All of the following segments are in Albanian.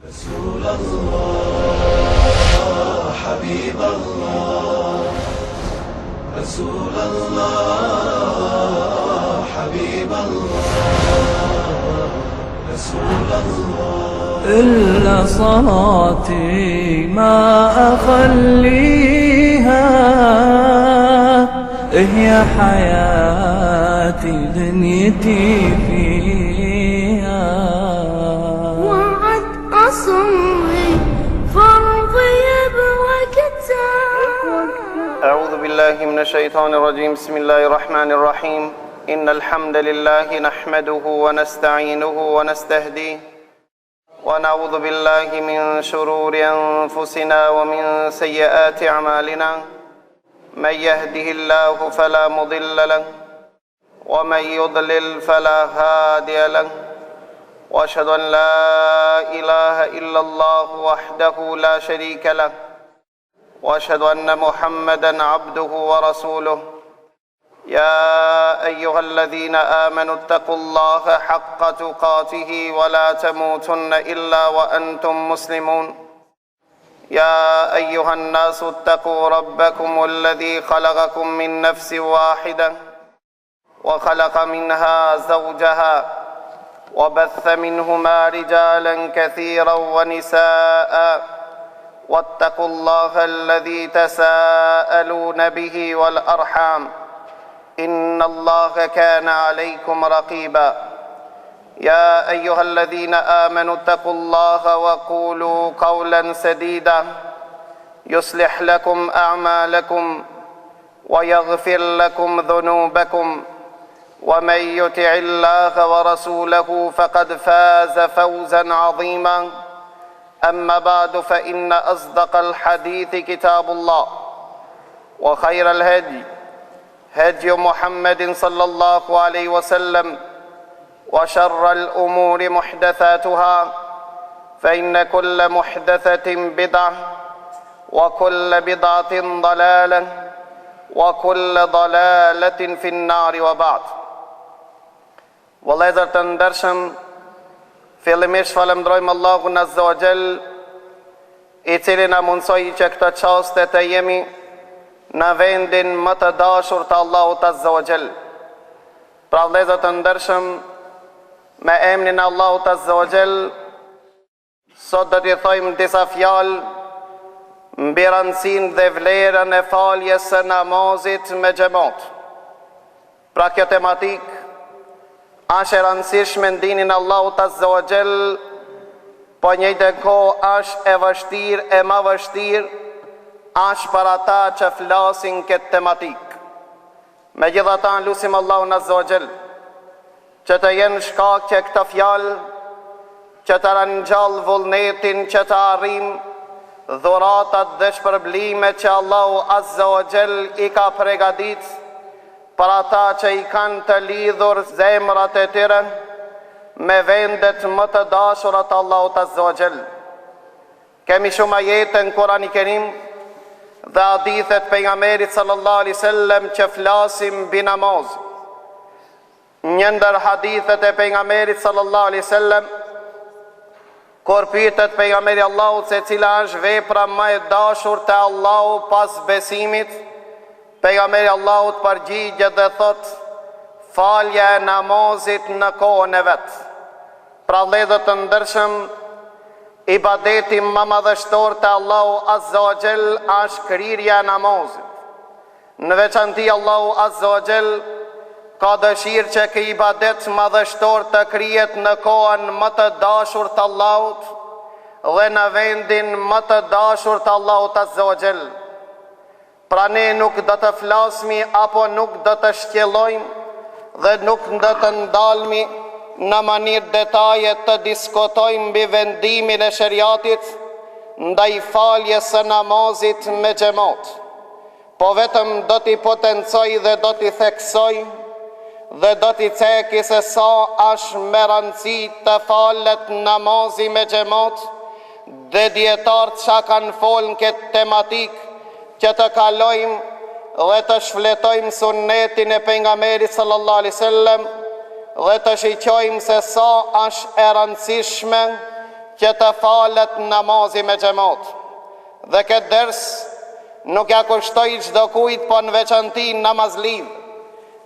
رسول الله حبيب الله رسول الله حبيب الله رسول الله إلا صلاتي ما أخليها هي حياتي دنيتي فيها وعد أصمي فرضي بوقتها. أعوذ بالله من الشيطان الرجيم. بسم الله الرحمن الرحيم. إن الحمد لله نحمده ونستعينه ونستهديه ونعوذ بالله من شرور أنفسنا ومن سيئات أعمالنا. من يهده الله فلا مضل له ومن يضلل فلا هادي له وأشهد أن لا إله إلا الله وحده لا شريك له وأشهد أن محمدا عبده ورسوله. يا أيها الذين آمنوا اتقوا الله حق تقاته ولا تموتن إلا وأنتم مسلمون. يا أيها الناس اتقوا ربكم الذي خلقكم من نفس واحدة وخلق منها زوجها وبث منهما رجالا كثيرا ونساء واتقوا الله الذي تساءلون به والأرحام إن الله كان عليكم رقيبا. يا أيها الذين آمنوا اتقوا الله وقولوا قولا سديدا يصلح لكم أعمالكم ويغفر لكم ذنوبكم ومن يطع الله ورسوله فقد فاز فوزا عظيما. أما بعد فإن أصدق الحديث كتاب الله وخير الهدي هدي محمد صلى الله عليه وسلم وشر الأمور محدثاتها فإن كل محدثة بدعة وكل بدعة ضلالة وكل ضلالة في النار وبعد. Vëllezër të ndershëm, fillimisht falenderojmë Allahun Azza wa Jall, i cili na mundsoi që këtë çaste të jemi në vendin më të dashur të Allahut Azza wa Jall. Pra vëllezër të ndershëm, me emrin e Allahut Azza wa Jall, sot do t'i thojmë disa fjalë mbi rëndësinë dhe vlerën e faljes së namazit me xhamat. Pra kjo tematikë është e rëndësishme në dinin Allahut Azza wa Jall, po njëjtë kohë është e vështirë e më vështirë është për ata që flasin këtë tematikë. Megjithatë lutim Allahun Azza wa Jall që të jenë shkak që këtë fjalë që të rinjallë vullnetin që të arrim dhuratat dhe shpërblimet që Allahu Azza wa Jall i ka përgatitur për ata që i kanë të lidhur zemrat e tyre me vendet më të dashura të Allahut Azza wa Jall. Kemi shumë ajete në Kur'anin e Kerim dhe hadithet pejgamberit sallallahu alaihi wasallam që flasim mbi namaz. Një ndër hadithet e pejgamberit sallallahu alaihi wasallam, kur pyetet pejgamberi Allahut se cila është vepra më e dashur te Allahu pas besimit, pejgamberi Allahut përgjigjet dhe thot: falja e namazit në kohën e vet. Pra vëllezër të ndershëm, ibadeti më madhështor te Allahu Azza wa Jall është krirja e namazit. Në veçanti Allahu Azza wa Jall ka dëshirë që ky ibadet madhështor të krijet në kohën më të dashur të Allahut dhe në vendin më të dashur të Allahut Azza wa Jall. Pra ne nuk do të flasmi apo nuk do të shkjellojmë dhe nuk do të ndalmi në mënyrë detaje të diskutojmë mbi vendimin e shariatit ndaj faljes së namazit me xhamat. Po vetëm do t'i potencoj dhe do t'i theksoj dhe do t'i ceki se sa është me rëndësi të falet namazi me xhamat dhe dietarët që kanë folën këtë tematikë që të kalojmë dhe të shfletojmë sunnetin e pejgamberit sallallahu alaihi wasallam dhe të shiqojmë se sa është e rëndësishme që të falet namazi me xhamat. Dhe këtë ders nuk ja kushtoj çdo kujt, po në veçanti namazliv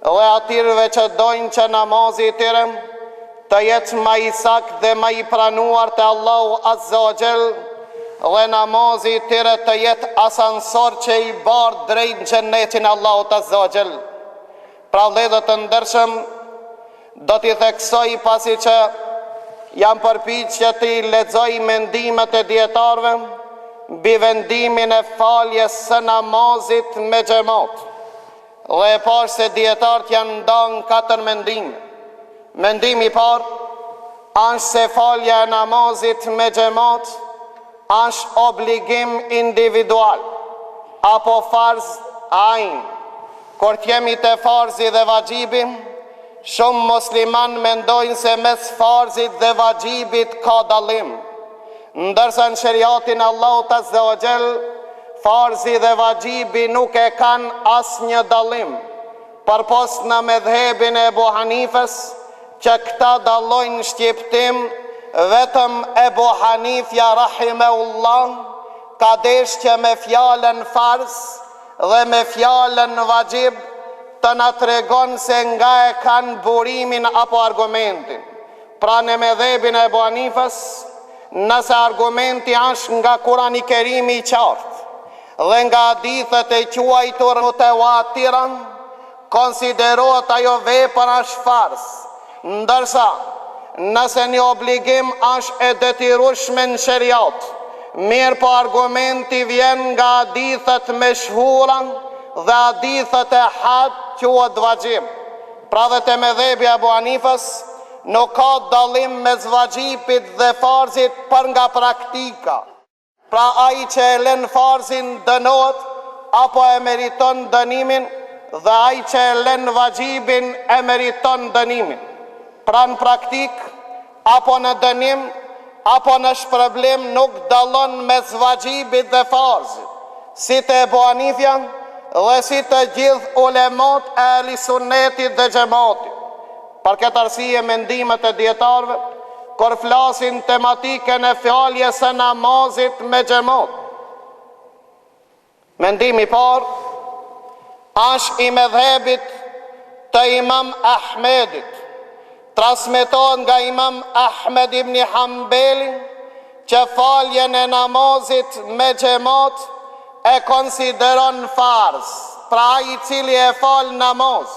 dhe atyre që dojnë që namazi i tyre të jetë më i saktë dhe më i pranuar te Allahu Azza wa Jall, dhe namazi i tyre të jetë asansor që i bardh drejt në xhenetin Allahut Azza wa Jall. Pra vëllezër të ndershëm, do t'i theksoj pasi që jam përpiqur që t'i lexoj mendimet e dietarëve mbi vendimin e faljes së namazit me xhamat. Dhe e parë se dietarët janë ndarë në 4 mendime. Mendimi i parë është se falja e namazit me xhamat është obligim individual apo farz ain. Kur t'jemi te farzi dhe vaxhibi, shumë musliman mendojnë se mes farzit dhe vaxhibit ka dallim, ndërsa në shariatin Allahut Azza wa Jall farzi dhe vaxhibi nuk e kanë asnjë dallim, përpos në medhebin e Ebu Hanifës, që këta dallojnë shqiptim. Vetëm Ebu Hanifja rahimehullah ka desh që me fjalën farz dhe me fjalën vaxhib të na tregon se nga e kanë burimin apo argumentin. Pra në medhebin e Ebu Hanifës, nëse argumenti është nga Kurani i Kerimi i qartë dhe nga hadithet e quajtur mutawatira, konsiderohet ajo vepër është farz, ndërsa nëse një obligim është e detyrueshme në shariat, mirë po argumenti vjen nga hadithet meshhura dhe hadithet e had quhet vaxhib. Pra dhe te medhebi e Ebu Hanifës nuk ka dallim mes vaxhibit dhe farzit për nga praktika. Pra ai që e lën farzin dënohet apo e meriton dënimin, dhe ai që e lën vaxhibin e meriton dënimin. Pra në praktik, apo në dënim, apo në shpërblim nuk dallon mes vaxhibit dhe farzit, si të Ebu Hanifja dhe si të gjithë ulemat e ahlisunnetit dhe xhamatit. Për këtë arsye mendimet e dietarëve kur flasin tematikën e faljes së namazit me xhamat, mendimi i parë është i medhebit të Imam Ahmedit. Transmetohet nga Imam Ahmed ibn Hanbeli që faljen e namazit me xhamat e konsideron farz. Pra ai i cili e fal namaz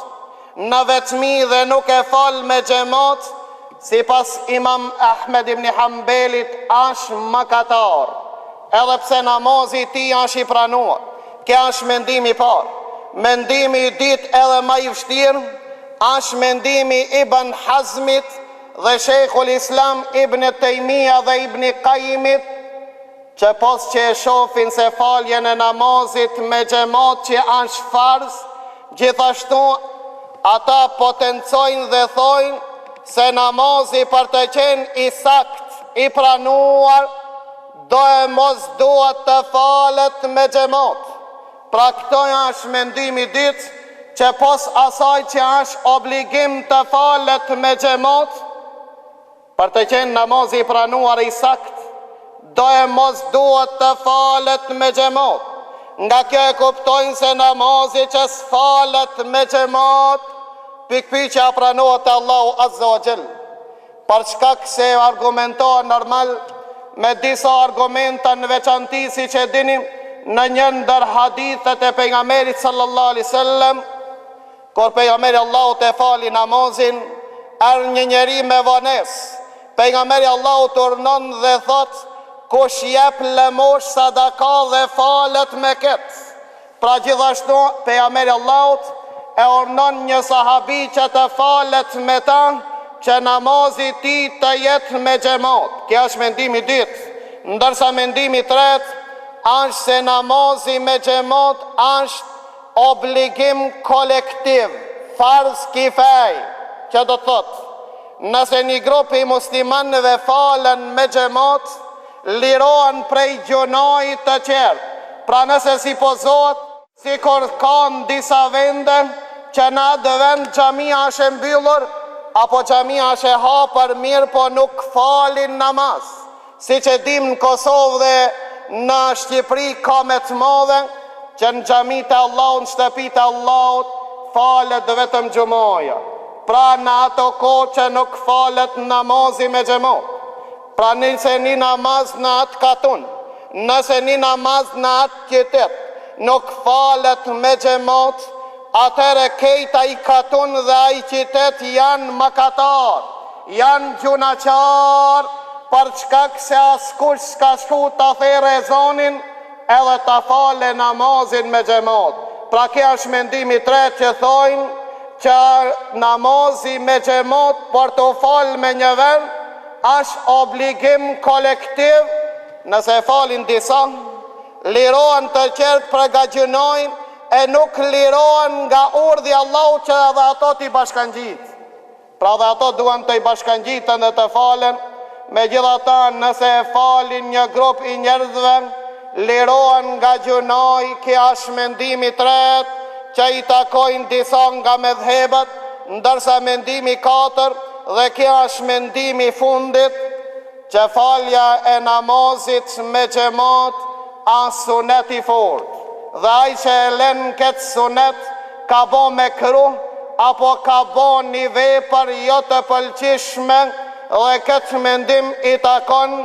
në vetmi dhe nuk e fal me xhamat, sipas Imam Ahmed ibn Hanbelit është mëkatar, edhe pse namazi i tij është i pranuar. Kjo është mendimi i parë. Mendimi i dytë edhe më i vështirë është mendimi Ibn Hazmit dhe Sheikhul Islam Ibn Taymija dhe Ibn Qayyimit, që pos që e shohin se faljen e namazit me xhamat që është farz, gjithashtu ata potencojnë dhe thojnë se namazi për të qenë i sakt, i pranuar, do e mos duhet të falet me xhamat. Pra këto është mendimi i dytë, që pos asaj që është obligim të falet me xhamat, për të qenë namazi i pranuar i sakt, do e mos duhet të falet me xhamat. Nga kjo e kuptojnë se namazi që s'falet me xhamat, pikpyqja pranohet te Allahu Azza wa Jall. Për shkak se argumentohet normal me disa argumenta në veçanti, siç e dini, në një ndër hadithet e pejgamberit sallallahu alaihi wasallam, kur pejgamberi Allahut e fali namazin, një njeri me vonesë. Pejgamberi Allahut urdhnon dhe thot: kush jep lëmosh sadaka dhe falet me këtë. Pra gjithashtu pejgamberi Allahut e urdhnon një sahabi që të falet me ta, që namazi i tij të jetë me xhamat. Kjo është mendimi i dytë. Ndërsa mendimi i tretë është se namazi me xhamat është obligim kolektiv, farz kifaj, që do thotë nëse një grup i muslimanëve falen me xhamat, lirohen prej gjunojit të qerë. Pra nëse sipozohet, sikur ka në disa vende që në atë vend xhamia është e mbyllur, apo xhamia është e hapur mirë po nuk falin namaz. Si që dim në Kosovë dhe në Shqipëri ka me të madhe, që në xhamit e Allahut, në shtëpit e Allahut, falet dhe vetëm gjumaja. Pra në ato kohë që nuk falet namazi me xhamat. Pra nëse një namaz në atë katun, nëse një namaz në atë qytet nuk falet me xhamat, atëre kejta i katun dhe ai qytet janë mëkatar, janë gjunaqar, për çkak se askush s'ka shku ta thërë ezanin edhe ta fale namazin me xhamat. Pra kjo është mendimi i tretë që thojnë që namazi me xhamat për të falë me një vend është obligim kolektiv. Nëse falin disa, lirohen të qertë për nga gjunojnë e nuk lirohen nga urdhi Allahu që edhe ato t'i bashkangjit. Pra dhe ato duan të i bashkangjitën dhe të falen. Megjithatë, nëse falin një grup i njerëzve, lirohen nga gjunoj. Kjo është mendimi i tretë që i takojnë disa nga medhhebat, ndërsa mendimi i katërt dhe kjo është mendimi i fundit, që falja e namazit me xhamat është sunet i fortë. Dhe ai që e lën këtë sunet ka bo me kruh apo ka bo një vepër jo të pëlqishme, dhe këtë mendim i takon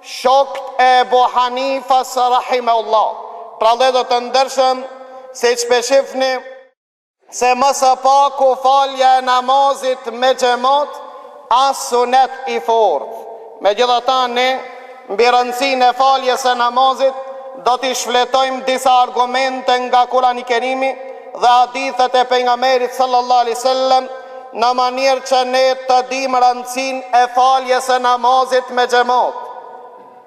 shokët e Ebu Hanifas rahimahullah. Pra dhe do të ndërshëm se që peshifni se më së paku falja e namazit me xhamat as sunet i fortë. Megjithatë ne mbi rëndësinë e faljes së namazit do t'i shfletojmë disa argumente nga Kurani i Kerimi dhe hadithet e pejgamberit sallallahu alaihi wasallam në mënyrë që ne të dimë rëndësinë e faljes së namazit me xhamat.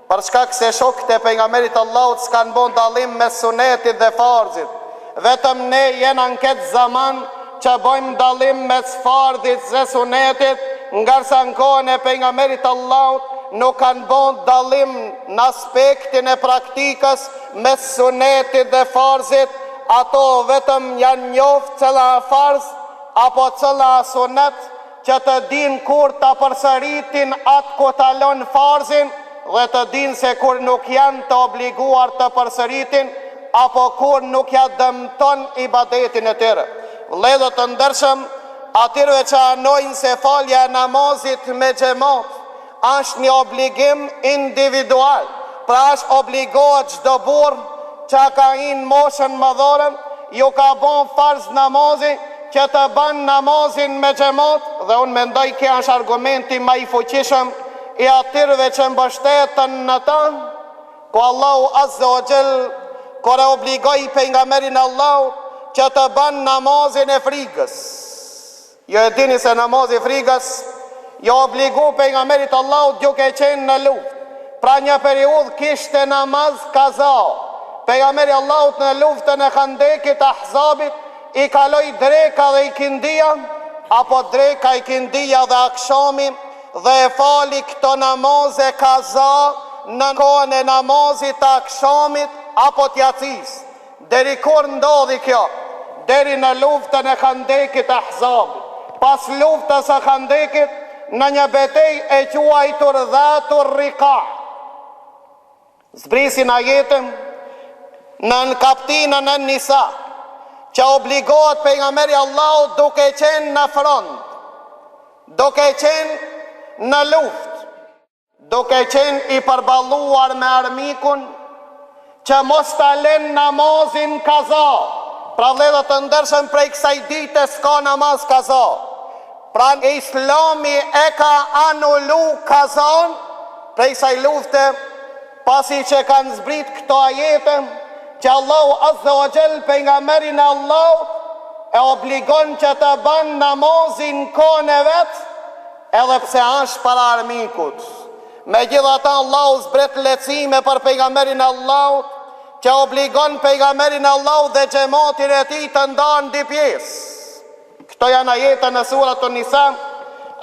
Për shkak se shokët e pejgamberit Allahut s'kan bën dallim mes sunetit dhe farzit. Vetëm ne jena në këtë zaman që bëjmë dallim mes farzit dhe sunetit, ngarsa në kohën e pejgamberit Allahut nuk kanë bën dallim në aspektin e praktikës mes sunetit dhe farzit. Ato vetëm janë njoft cëla farz apo cëla sunet, që të din kur të përsëritin atë ku talon farzin dhe të din se kur nuk janë të obliguar të përsëritin apo kur nuk ja dëmton ibadetin e tyre. Vëllezër të ndershëm, atyre që anojnë se falja e namazit me xhamat është një obligim individual, pra është obligohet çdo burr që ka në moshën madhore, ju ka bon farz namazi, që të ban namazin me xhamat, dhe unë mendoj kjo është argumenti më i fuqishëm i atyre që mbështeten në ta, ku Allahu Azza wa Jall kur e obligoi pejgamberin Allahut që të ban namazin e frigës. Jo e dini se namazi i frigës jo obligu pejgamberit Allahut duke qenë në luftë. Pra një periudhë kishte namaz kaza. Pejgamberi Allahut në luftën e Khandekit, Ahzabit, i kaloi dreka dhe ikindia, apo dreka, ikindia dhe akshami, dhe e fali këto namaze kaza në kohën e namazit të akshamit apo t'jacis. Deri kur ndodhi kjo? Deri në luftën e Khandekit, Ahzabit. Pas luftës e Khandekit, në një betej e quajtur Dhatur Rika, zbrisin ajetën në kaptinën e Nisa, që obligohet pejgamberi Allahut duke qenë në front, duke qenë në luftë, duke qenë i përballuar me armikun, që mos ta lën namazin kaza. Pra vëllezër të ndershëm, prej kësaj dite s'ka namaz kaza. Pra Islami e ka anulu kazan prej kësaj lufte, pasi që kanë zbrit këto ajete, që Allahu Azza wa Jall pejgamberin Allahut e obligon që të ban namazin kohën e vet, edhe pse është para armikut. Megjithatë Allahu zbret lehtësime për pejgamberin Allahut, që obligon pejgamberin Allahut dhe xhamatin e tij të ndanë dy pjesë. Këto janë ajete në suratun Nisa,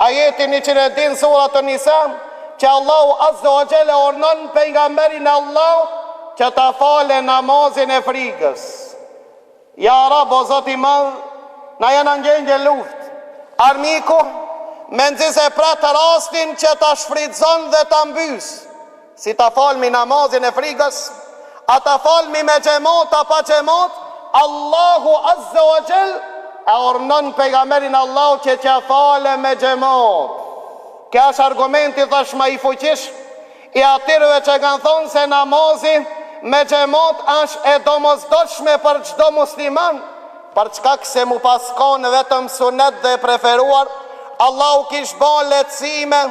ajetin 100 në suratun Nisa, që Allahu Azza wa Jall urdhnon pejgamberin Allahut që ta fale namazin e frigës. Ja Rab, o Zoti i Madh, na janë ngjengje luftë. Armiku me nxise pratë rastin që ta shfrytëzon dhe ta mbys, si ta falmi namazin e frigës, a ta falmi me xhamat apo xhamat, Allahu Azza wa Jall e urdhnon pejgamberin Allahu që t'ia falë me xhamat. Kjo është argumenti thash më i fuqish i atyre që kanë thonë se namazi me xhamat është e domosdoshme për çdo musliman, për çka se mu paskon vetëm sunet dhe preferuar. Allahu kish bën lehtësime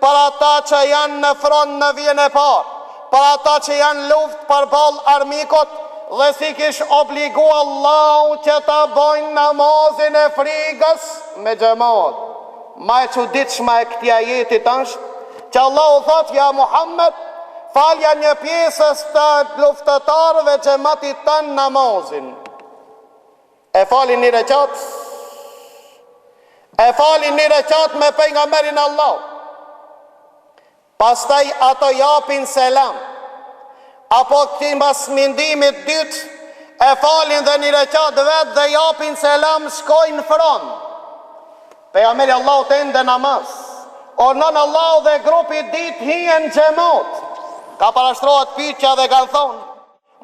për ata që janë në front në vijën e parë, për ata që janë luftë përballë armikut, dhe si kish obligu Allahu që ta bojnë namazin e frigës me xhamat. Ma e çuditshme e këtij ajeti është që Allahu thot: ja Muhammed, falja një pjesës të luftëtarëve xhamatit tanë namazin. E falin një rekat, e falin një rekat me pejgamberin Allah. Pastaj ato japin selam, apo këti mbas mindimit dytë e falin dhe një rekat vetë dhe japin selam, shkojnë front. Pejgamberi Allah të ende namaz, ornon Allah dhe grupi ditë hien xhamat. Ka parashtrohet pyetja dhe kanë thonë,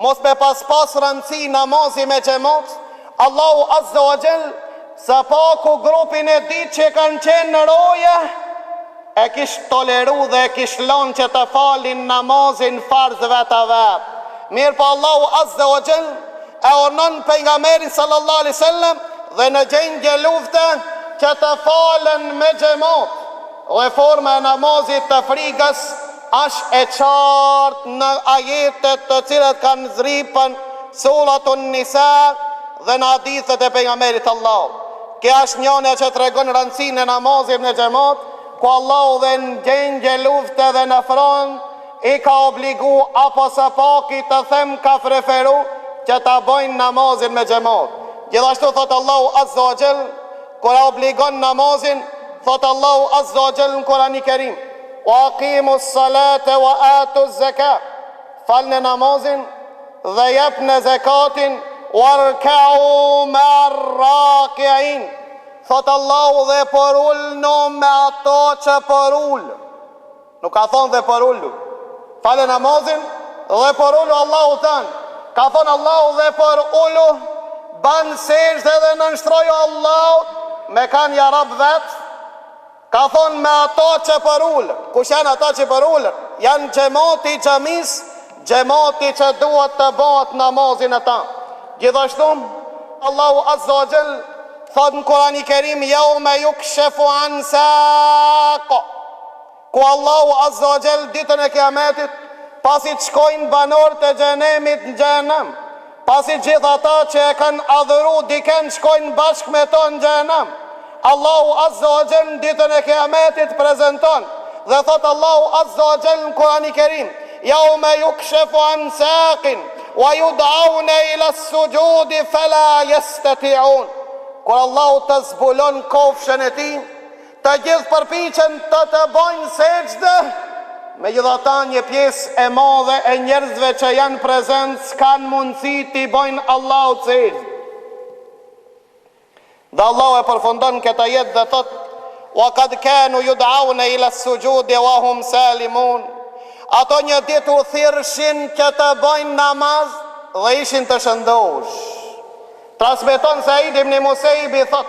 mos me pas rëndësi namazi me xhamat. Allahu Azza wa Jall sa paku grupin e ditë që kanë qenë në roje, e kish toleru dhe e kish lonë që të falin namazin farz vetë a vetë. Mirë po Allahu Azza wa Jall e ornon pejgamberin sallallahu alaihi wasallam dhe në gjendje lufte që të falen me xhamat. Dhe forma e namazit të frigës është e qartë në ajetet të cilat kanë zripën Suratun Nisa dhe në hadithet e pejgamberit Allah. Kjo është njënja që tregon rëndësinë e namazit në xhamat, ku Allahu dhe në gjendje lufte dhe në front i ka obligu apo së paki të them ka preferu që ta bëjnë namazin me xhamat. Gjithashtu thot Allahu Azza wa Jall, kur obligon namazin, thot Allahu Azza wa Jall në Kur'anin e Kerim: wa aqimus salata wa atuz zakat. Falni namazin dhe jepni zakatin, warka'u ma'ar raki'in. Thot Allahu dhe përullnu me ato që përull. Nuk ka thonë dhe përullu. Falë namazin dhe përullu Allahu tanë. Ka thonë Allahu dhe përullu, banë sejtë dhe nënshtroju Allahu me kanë ja rab vetë. Ka thonë me ato që përull. Kush janë ato që përull? Janë xhamati i xhamis, xhamati që duhet të bëhet namazin e ta. Gjithashtu Allahu Azza wa Jall thot në Kur'anin e Kerim: yawma yukshafu an saq. Ku Allahu Azza wa Jall ditën e Kiametit, pasi të shkojnë banorët e xhenemit në xhenem, pasi gjithë ata që e kanë adhuru diken shkojnë bashkë me to në xhenem, Allahu Azza wa Jall ditën e Kiametit prezanton dhe thot Allahu Azza wa Jall në Kur'anin e Kerim: yawma yukshafu an saqin wa yud'auna ila as-sujudi fala yastati'un. Kur Allahu të zbulon kofshën e ti, të gjithë përpiqen të bojnë sejdë, megjithatë një pjesë e madhe e njerëzve që janë prezent s'kan mundësi t'i bojnë Allahut sejdë. Dhe Allahu e përfundon këtë jetë dhe thot: wa qad kanu yud'auna ila as-sujudi wa hum salimun. Ato një ditë u thirrshin që të bojnë namaz dhe ishin të shëndosh. Transmeton Said ibn Musaibi thot: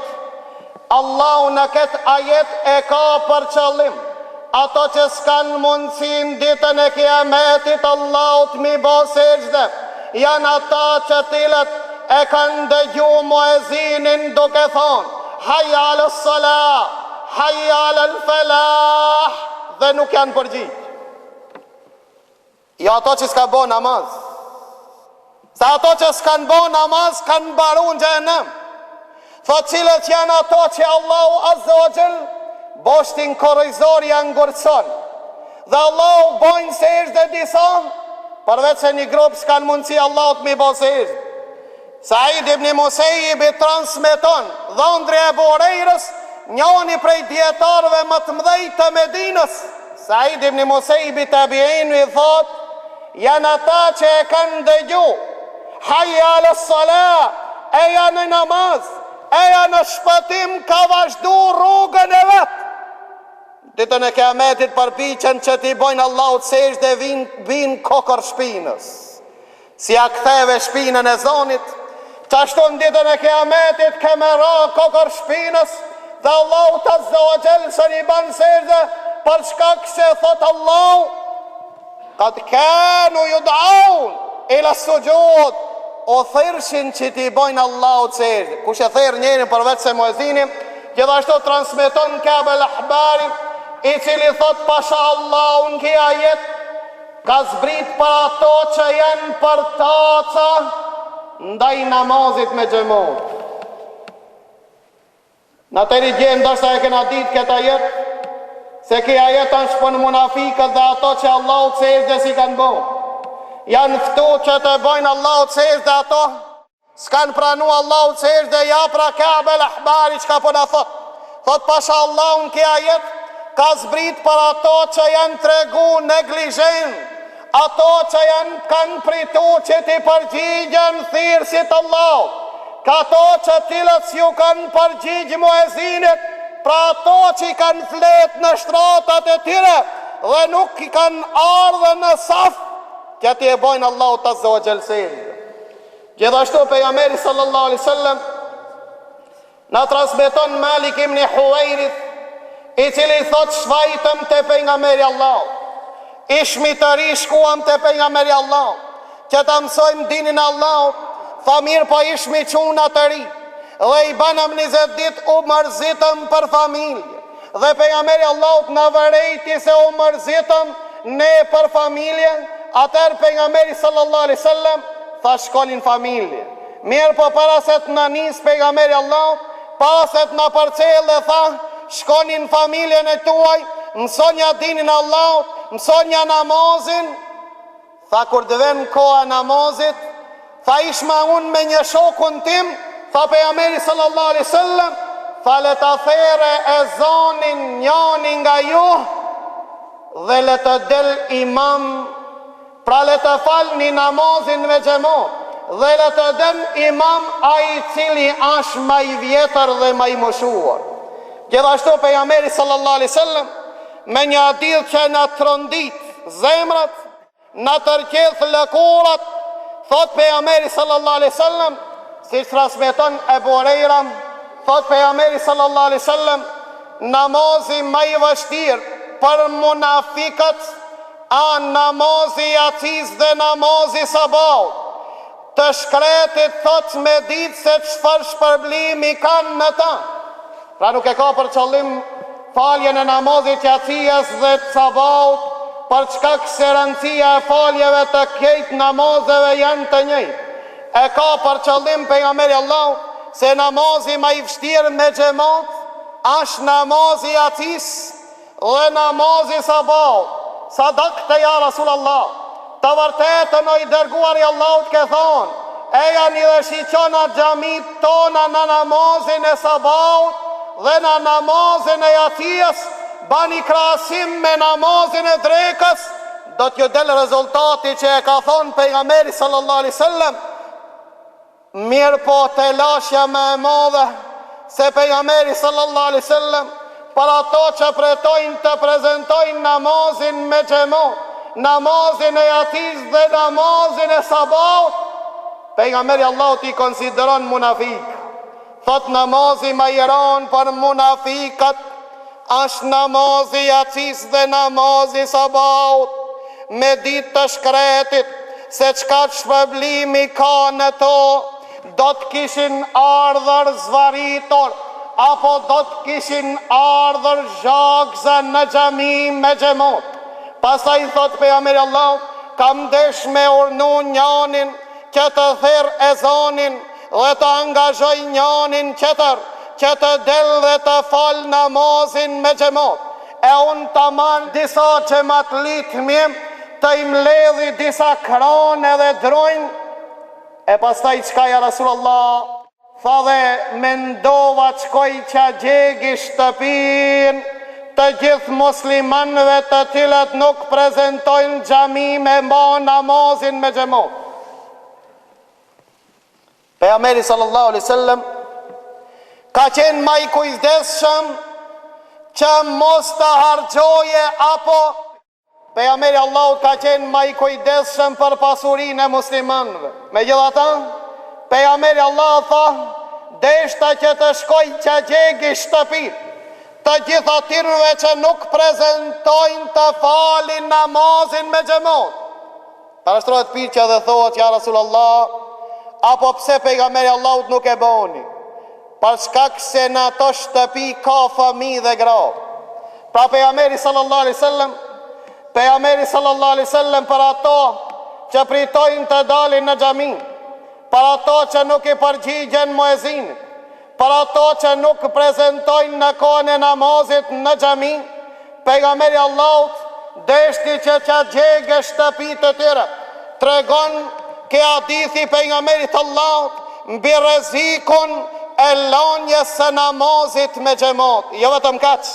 Allahu në këtë ajet e ka për qëllim ato që s'kan mundësin ditën e Kiametit Allahut mi bo sejdë, janë ata që tilët e kanë dëgju muezinin duke thonë: hayya ala salah, hayya ala falah, dhe nuk janë përgjigj. Jo ato që s'ka bo namaz. Sa ato që s'kan bo namaz kanë baru në xhenem. Thot cilët janë ato që Allahu Azza wa Jall boshtin korrizor janë ngurëson. Dhe Allahu bojnë sejdë disa, përveç se një grup s'kan mundësi Allahut mi bo sejdë. Said ibn Musaibi transmeton dhëndri e Buhurejrës, njëni prej dietarëve më të mëdhej të Medinës. Said ibn Musaibi tabi'in i thot: janë ata që e kanë dëgju hayya ala salah, eja në namaz, eja në shpëtim, ka vazhdu rrugën e vetë. ditën e Kiametit përpiqen që t'i bojnë Allahut sejdë dhe vinë kokër shpinës. Si a ktheve shpinën e zonit, qashtu në ditën e Kiametit keme ra kokër shpinës dhe Allahut azza wa jall së një banë sejdë për shkak se thot Allahu qad kanu yud'aun ila sujud, o thirshin që t'i bojnë Allahut sejdë. Kush e thirr njërin përveç se muezini, gjithashtu transmeton Ka'b al-Ahbari, i cili thot pasha Allahun këja jet ka zbrit për ato që janë për taca ndaj namazit me xhamat. Në të rigjen ndoshta e kena ditë këta jet, se këja jet është për munafikët dhe ato që Allahut sejdë si kanë bo. Janë ftu që të bojnë Allahut sejdë dhe ato s'kan pranu Allahut sejdë dhe ja pra Ka'b al-Ahbari që ka po në thot. Thot pasha Allahun këja jet ka zbrit për ato që janë tregu neglijën, ato që kanë pritu që ti përgjigjen thirrësit Allah, ka ato që tilët ju kanë përgjigjë muezinit, pra ato që i kanë flet në shtratat e tyre dhe nuk i kanë ardhe në saf, që ti e bojnë Allahu të azza wa jall sejdë. Gjithashtu pejgamberi sallallahu alaihi wasallam na transmeton Malik ibn Huwairith, i cili thot shvajtëm të pejgamberi Allah, ishmi të ri shkuam të pejgamberi Allah, që të mësojmë dinin Allah, tha mirë po ishmi quna të ri, dhe i banëm 20 dit u mërzitëm për familje, dhe pejgamberi Allah në vërejti se u mërzitëm ne për familje, atër pejgamberi sallallahu alaihi wasallam tha shkonin familje. Mirë po para se të në nis pejgamberi Allah, para se të në përcel dhe tha, shkonin familjen e tuaj, mësonja dinin Allah, mësonja namazin. Tha kur dëven koha namazit, tha ishma unë me një shokun tim, tha pejgamberi sallallahu alaihi wasallam, tha le ta there e zonin njani nga ju dhe le të del imam, pra le të falni namazin me xhamat dhe le të den imam ai cili është më i vjetër dhe më i moshuar. Gjithashtu pejgamberi sallallahu alaihi wasallam me një hadith që na trondit zemrat, na tërqedh lëkurat, thot pejgamberi sallallahu alaihi wasallam, si transmeton Abu Huraira, thot pejgamberi sallallahu alaihi wasallam, namazi më i vështirë për munafikët a namazi yatis dhe namazi sabah, të shkretit thot me ditë se çfarë shpërblimi kanë në ta. Pra nuk e ka për qëllim faljen e namazit yatijas dhe të sabahut, për çka se rëndësia e faljeve të këtyre namazeve janë të njëjtë. E ka për qëllim pejgamberi Allah se namazi më i vështirë me xhamat është namazi yatis dhe namazi sabahut. Sadaqte ja Rasulallah, të vërtetën o i dërguar i Allahut ke thonë, eja një dhe shiqona xhamit tona në namazin e sabahut dhe në namazin e yatijës, bani krahasim me namazin e drekës, do t'ju del rezultati që e ka thonë pejgamberi sallallahu alaihi wasallam. Mirë po të lashja me e madhe se pejgamberi sallallahu alaihi wasallam për ato që pretojnë të prezentojnë namazin me xhamat, namazin e yatijës dhe namazin e sabahut, pejgamberi Allahut i konsideron munafik. Thot namazi më i rënd për munafikët është namazi yatijës dhe namazi sabahut, me ditë të shkretit se çka shpërblimi ka në to, do të kishin ardhur zvaritor, apo do të kishin ardhur zhagza në xhami me xhamat. Pastaj thot pejgamberi Allah, kam desh me urnu njanin që të therr ezanin dhe të angazhoj njanin tjetër që të del dhe të fal namazin me xhamat. E unë të marr disa xhamatlikmi, të im ledhi disa krane dhe drojnë. E pastaj çka ja Rasulullah? Tha dhe mendova qkoj që gjegi shtëpin të gjithë muslimanëve të cilët nuk prezentojnë xhami me mba namazin me xhamat. Pejgamberi sallallahu alaihi wasallam ka qenë më i kujdesshëm që mos të harxhoje apo pejgamberi Allahut ka qenë më i kujdesshëm për pasurinë e muslimanëve. Megjithatë, pejgamberi Allah tha, deshta që të shkoj që gjegi shtëpit të gjitha atyre që nuk prezentojnë të falin namazin me xhamat. Parashtrohet pirqja dhe thohet, ja Rasulullah, apo pse pejgamberi Allahut nuk e bëni? Për shkak se në ato shtëpi ka fëmijë dhe gra. Pra pejgamberi sallallahu alaihi wasallam për ato që pritojnë të dalin në xhami, për ato që nuk i përgjigjen muezinit, për ato që nuk prezentojnë në kohën e namazit në xhami, pejgamberi Allahut deshti që gjegë shtëpitë të tyre. Tregon ke hadithi pejgamberit Allahut mbi rrezikun e lënjes së namazit me xhamat. Jo vetëm kaq,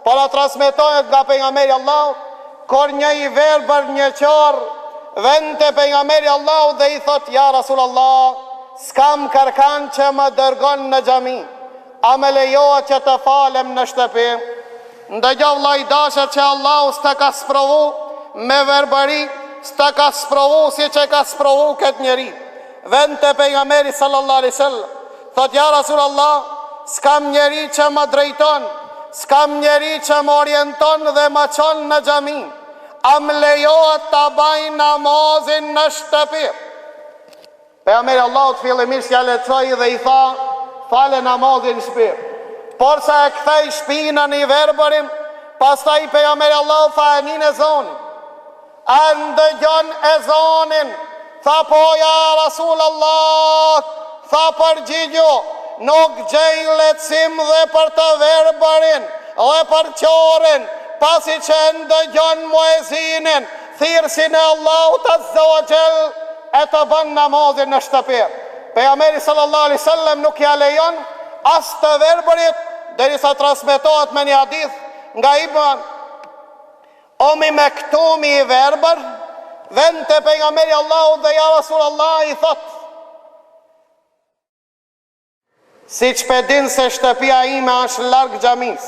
por a transmetohet nga pejgamberi Allahut kur një i verbër një qor vend te pejgamberi Allahut dhe i thot, ja Rasulullah, s'kam kërkan që më dërgon në xhami, a më lejohet që të falem në shtëpi? Ndëgjoj vllai dashur që Allahu s'ta ka sprovu me verbëri, s'ta ka sprovu si që ka sprovu këtë njeri. Vend te pejgamberi sallallahu alaihi wasallam, thot, ja Rasulullah, s'kam njeri që më drejton, s'kam njeri që më orienton dhe më çon në xhami, a më lejohet të baj namazin në shtëpi? Pejgamberi Allahut fillimisht ja lehtësoi dhe i tha, fale namazin në shtëpi. Por sa e kthej shpinën i verbërin, pastaj pejgamberi Allahut tha, e nin ezanin. A ndëgjon ezanin? Tha, po ja Rasulullah, tha, përgjigjo, nuk gjej lehtësim dhe për të verbërin dhe për qorin, pasi që ndëgjon muezinin, thirrsin e Allahut azza wa jall, e të bën namazin në shtëpi. Pejgamberi sallallahu alaihi wasallam nuk ja lejon as të verbërit, derisa transmetohet me një hadith nga Ibn Ummi Mektumi i verbër, vend te pejgamberi Allahut dhe ja Rasulullah i thot, siç pedin se shtëpia ime është larg xhamis,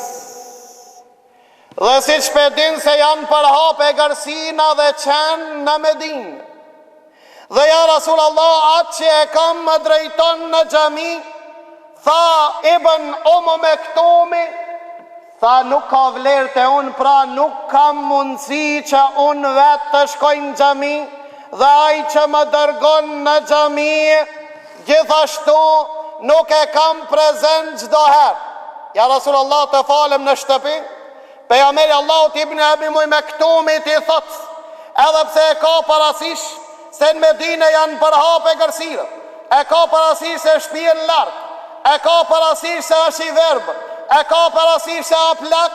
dhe siç pedin se janë përhap e gërsina dhe qenë në Medinë, dhe ja Rasulullah, atë që e kam më drejton në xhami, tha Ibn Ummi Mektumi, tha, nuk ka vlerë te unë, pra nuk kam mundësi që unë vetë të shkoj në xhami, dhe ai që më dërgon në xhami, gjithashtu nuk e kam prezent çdo herë. Ja Rasulullah, të falem në shtëpi? Pejgamberi Allahut Ibn Ummi Mektumi i thot, edhe pse e ka parasysh se në Medinë janë përhap e gërsira, e ka parasysh se shtëpia në larg, e ka parasysh se është i verbër, e ka parasysh se a plak,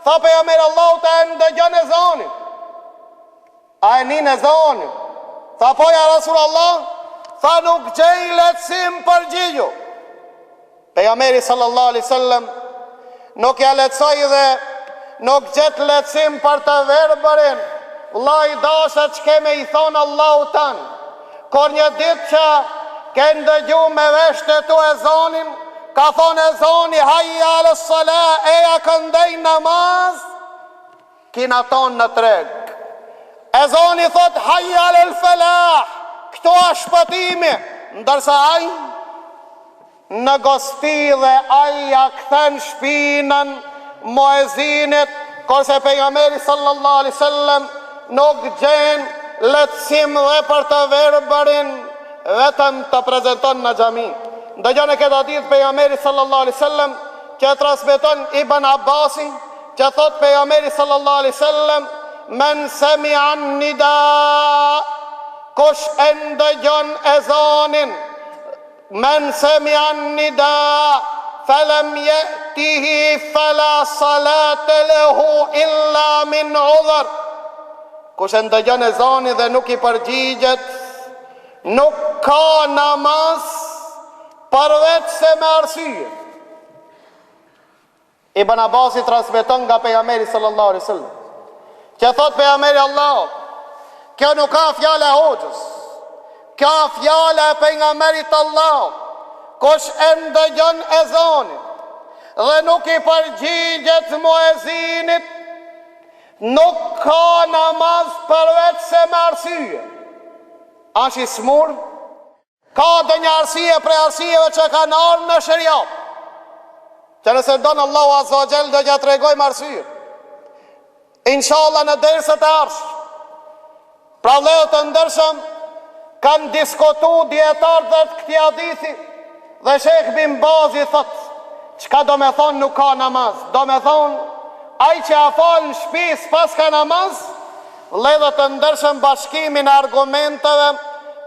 tha pejgamberi Allahut, e ndëgjon ezanin? A e nin ezanin? Tha, po ja Rasulullah, tha, nuk gjej lehtësim, përgjigjo. Pejgamberi sallallahu alaihi wasallam nuk ja lehtësoi dhe nuk gjet lehtësim për të verbërin. Vllai dashur, që keme i thonë Allahu tanë, kur një ditë që ke ndëgju me veshte tu ezanin, ka thonë ezani, hayya ala salah, eja këndej namaz, kina tonë në treg. Ezani thot, hayya ala falah, këto është shpëtimi, ndërsa ai në gosti dhe ai ja kthen shpinën muezinit, kurse pejgamberi sallallahu alaihi wasallam nuk gjen lehtësim dhe për të verbërin, vetëm të prezenton në xhami. Ndëgjon e këtë hadith pejgamberi sallallahu alaihi wasallam që transmeton Ibn Abbasi, që thot pejgamberi sallallahu alaihi wasallam, men sami'a nida, kush e ndëgjon ezanin, men sami'a nida falam ya'tihi fala salata lahu illa min udhr. Kush e ndëgjon ezanin dhe nuk i përgjigjet, nuk ka namaz përveç se me arsye. Ibn Abbasi transmeton nga pejgamberi sallallahu alaihi wasallam, që thot pejgamberi Allah, kjo nuk ka fjala e hoxhës, kjo fjala e pejgamberit Allah, kush e ndëgjon ezanin dhe nuk i përgjigjet muezinit, nuk ka namaz përveç se me arsye. Ash i smur, ka dë një arsye prej arsyeve që kanë ardhur në shariat, që nëse donë Allahu Azza wa Jall do t'ja tregojmë arsye. Inshallah në dersët e ardhshme. Pra vëllezër të ndershëm, kanë diskutu dietarët këtij hadithi dhe Sheikh Bin Bazi thotë, çka do me thonë nuk ka namaz? Do me thonë, ai që a falë në shtëpi s'pas ka namaz, vëllezër të ndershëm, bashkimin e argumenteve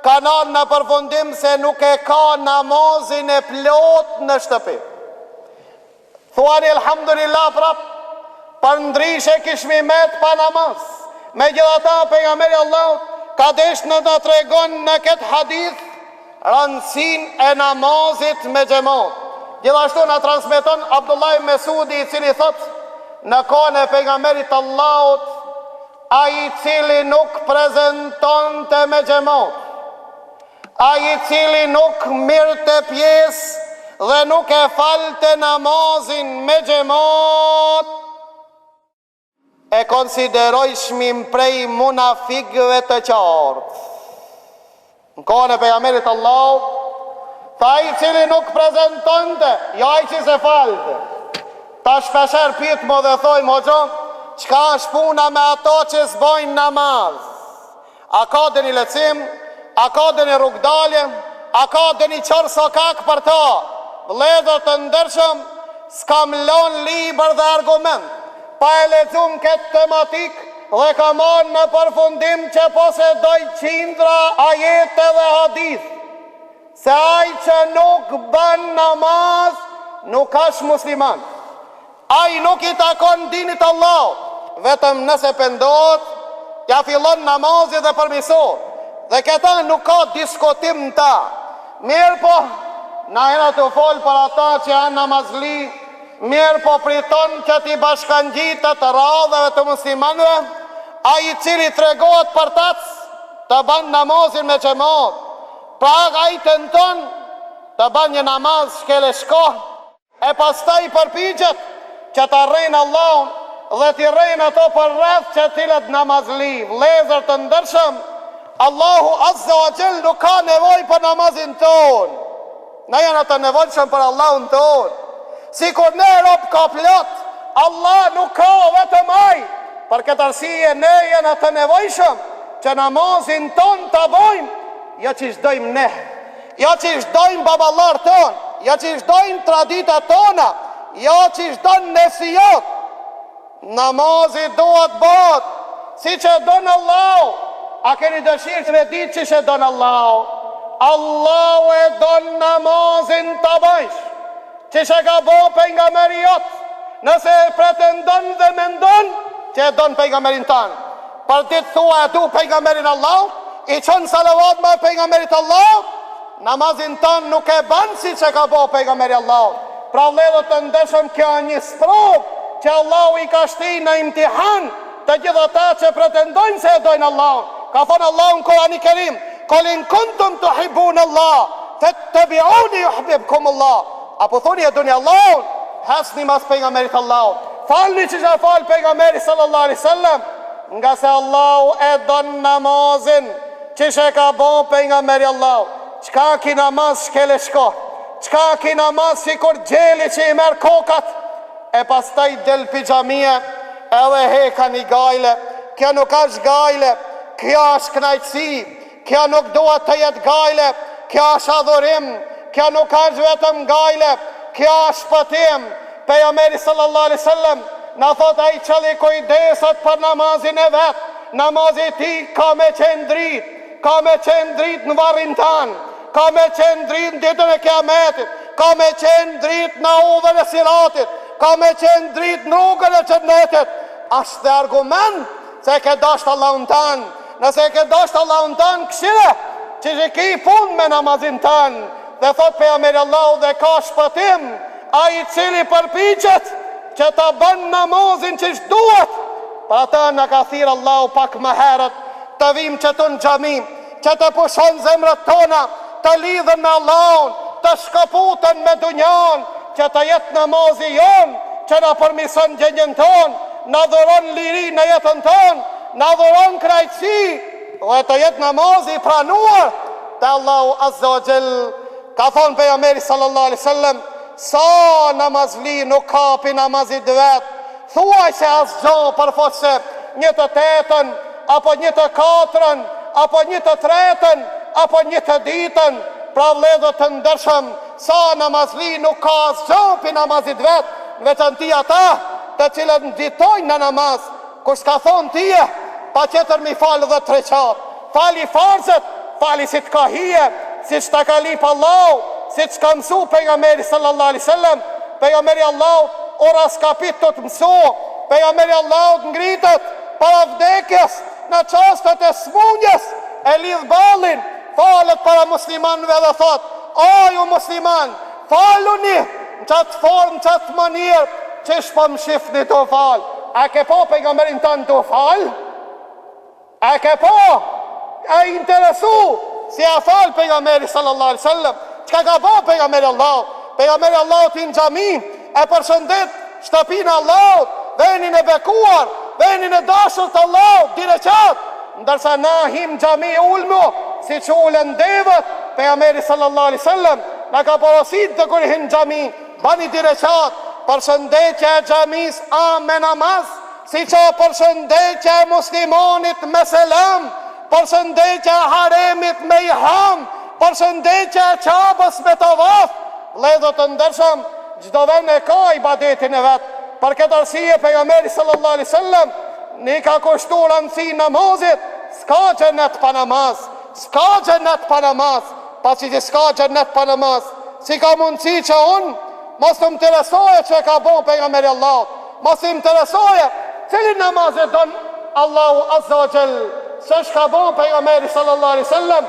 kanë ardhur në përfundim se nuk e ka namazin e plot në shtëpi. Thuani elhamdulillah prap, për ndryshe kishmi met pa namaz. Megjithatë pejgamberi Allahut ka desh në të tregon në këtë hadith rëndësinë e namazit me xhamat. Gjithashtu na transmeton Abdullah ibn Mesudi, i cili thot, në kohën e pejgamberit Allahut, ai i cili nuk prezantonte me xhamat, ai i cili nuk mirte pjesë dhe nuk e falte namazin me xhamat, e konsideroj shmim prej munafikëve të qartë. Në kohën e pejgamberit Allahut, ta i cili nuk prezantonte, jo ai që se falte. Ta shpesher pyet më dhe thoj, hoxha, çka është puna me ato që s'bojnë namaz? A ka dëni lecim? A ka dëni rrugdalje? A ka dëni qërë sokak për ta? Vëllezër të ndershëm, s'kam lënë libër dhe argument, pa e lexuar këtë tematik dhe ka marrë në përfundim që posedoj qindra ajete dhe hadith, se ai që nuk bën namaz nuk është musliman. Ai nuk i takon dinit Allah, vetëm nëse pendohet, ja fillon namazin dhe përmirësohet. Dhe këta nuk ka diskutim ta. Mirë po, na jena të folë për ata që janë namazli, mirë po priton që t'i bashkangjitet të radhave të muslimanëve, ai i cili tregohet për tac të ban namazin me xhamat. Pra ai tenton të ban një namaz shkele shkoh, e pastaj përpiqet që të arrejnë Allahun dhe t'i rejnë ato për rreth që t'illet namazli. Vëllezër të ndershëm, Allahu Azza wa Jall nuk ka nevoj për namazin ton. Ne janë të nevojshëm për Allahun ton. Si kur ne rob ka plot, Allah nuk ka vetëm ai. Për këtë arsye ne janë të nevojshëm që namazin ton të bojmë, jo që shdojmë ne, jo që shdojmë baballar ton, jo që shdojmë tradita tona, jo që shdojmë nesijot. Namazit duhet bot, si që donë Allah. A keni dëshirë që me ditë që që donë Allah? Allah e donë namazin të bëjsh, që që ka bo pejgamberi jot, nëse pretendon dhe mendon që e donë pejgamberin tanë. Për ditë thua e tu pejgamberin Allah, i qënë salavat me pejgamberit Allah, namazin tanë nuk e banë si që ka bo pejgamberi Allah. Pra vëllezër të ndershëm, kjo një sprov që Allah i ka shti në imtihan të gjitha ta që pretendojnë se e dojnë Allah. Ka thonë Allah në Kurani Kerim, kolin kuntum të hibbun Allah, të bioni ju hbibkum Allah. Apo thoni e duni Allah, hasni mas pejgamberit Allah. Falni që që falë pejgamberi sallallahu alaihi sallam, nga se Allah e donë namazin që që ka bon pejgamberi Allah. Qka ki namaz shkele shko, qka ki namaz si kur gjeli që i merë kokat, e pas taj del pijamie edhe heka një gajle. Kjo nuk është gajle, kjo është knajtësi, kjo nuk duhet të jetë gajle, kjo është adhurim, kjo nuk është vetëm gajle, kjo është shpëtim. Pejgamberi sallallahu alaihi wasallam na thot ai qëlli kujdesat për namazin e vet, namazi ti ka me qenë dritë, ka me qenë dritë në varrin tanë, ka me qenë dritë në ditën e kiametit, ka me qenë dritë në udhën e siratit, ka me qenë dritë në rrugën e xhennetit. Ashtë dhe argument se ke dashtë Allahun tanë. Nëse ke dashtë Allahun tanë, këshire që që ki pun me namazin tanë. Dhe thot pejgamberi Allahu dhe ka shpëtim ai i cili përpiqet që ta bën namazin që duhet. Për ata në ka thirë Allahu pak më herët të vim që të në gjami, që të pushon zemrët tona, të lidhen me Allahun, të shkëputën me dunjan, që të jetë namazi jonë, që na përmison gjendjen tonë, na dhuron liri në jetën tonë, na dhuron krajtësi, dhe të jetë namazi i pranuar te Allahu Azza wa Jall. Ka thonë pejgamberi sallallahu alaihi wasallam, sa namazli nuk kapi namazit vet, thuaj se asgjë përfos se 1/8, apo 1/4, apo 1/3, apo 1 ditën. Pra vëllezër të ndershëm, sa namazli nuk ka asgjë pi namazit vet, veçanti ata të cilët nditojnë në namaz. Kush ka thonë tije, pa qëtër mi falë dhe 3 rekat, fali farzët, fali si të ka hije, si që të ka lip Allah, si që ka mësu pejgamberi sallallahu alaihi wasallam. Pejgamberi Allah ora s'kapit të mësu, pejgamberi Allah ngritët para vdekjes, në qastet e smundjes, e lidh ballin, falet para muslimanëve dhe thot, o ju musliman, faluni në qatë formë, në qatë manirë, që shpo më shifni të falë. A ke po pejgamberin tanë të falë? A ke po? A i interesu si a falë pejgamberi sallallahu alaihi wasallam? Qka ka po pejgamberi Allah? Pejgamberi Allah të në gjami, e përshëndet shtëpinë Allah, venin e bekuar, venin e dashur të Allah, dire qatë, ndërsa na him gjami ulmu, si që ulen devët, pejgamberi sallallahu alaihi wasallam, na ka porosit të kur hin gjami, bani dire qatë, përshëndetje e gjamis a me namaz, si që përshëndetje e muslimonit me selam, përshëndetje e haremit me ihram, përshëndetje e qabës me tavaf. Vëllezër të ndershëm, çdo vend e ka ibadetin e vet. Për këtë arsye pejgamberi sallallahu alaihi wasallam ne ka kushtuar rëndësi namazit. S'ka xhenet pa namaz, s'ka xhenet pa namaz, pasi që s'ka xhenet pa namaz. Si ka mundësi që unë mos të interesoje që ka bon pejgamberi Allah, mos të interesoje cilin namaz e don Allahu Azza wa Jall, se shka bon pejgamberi sallallahu alaihi wasallam,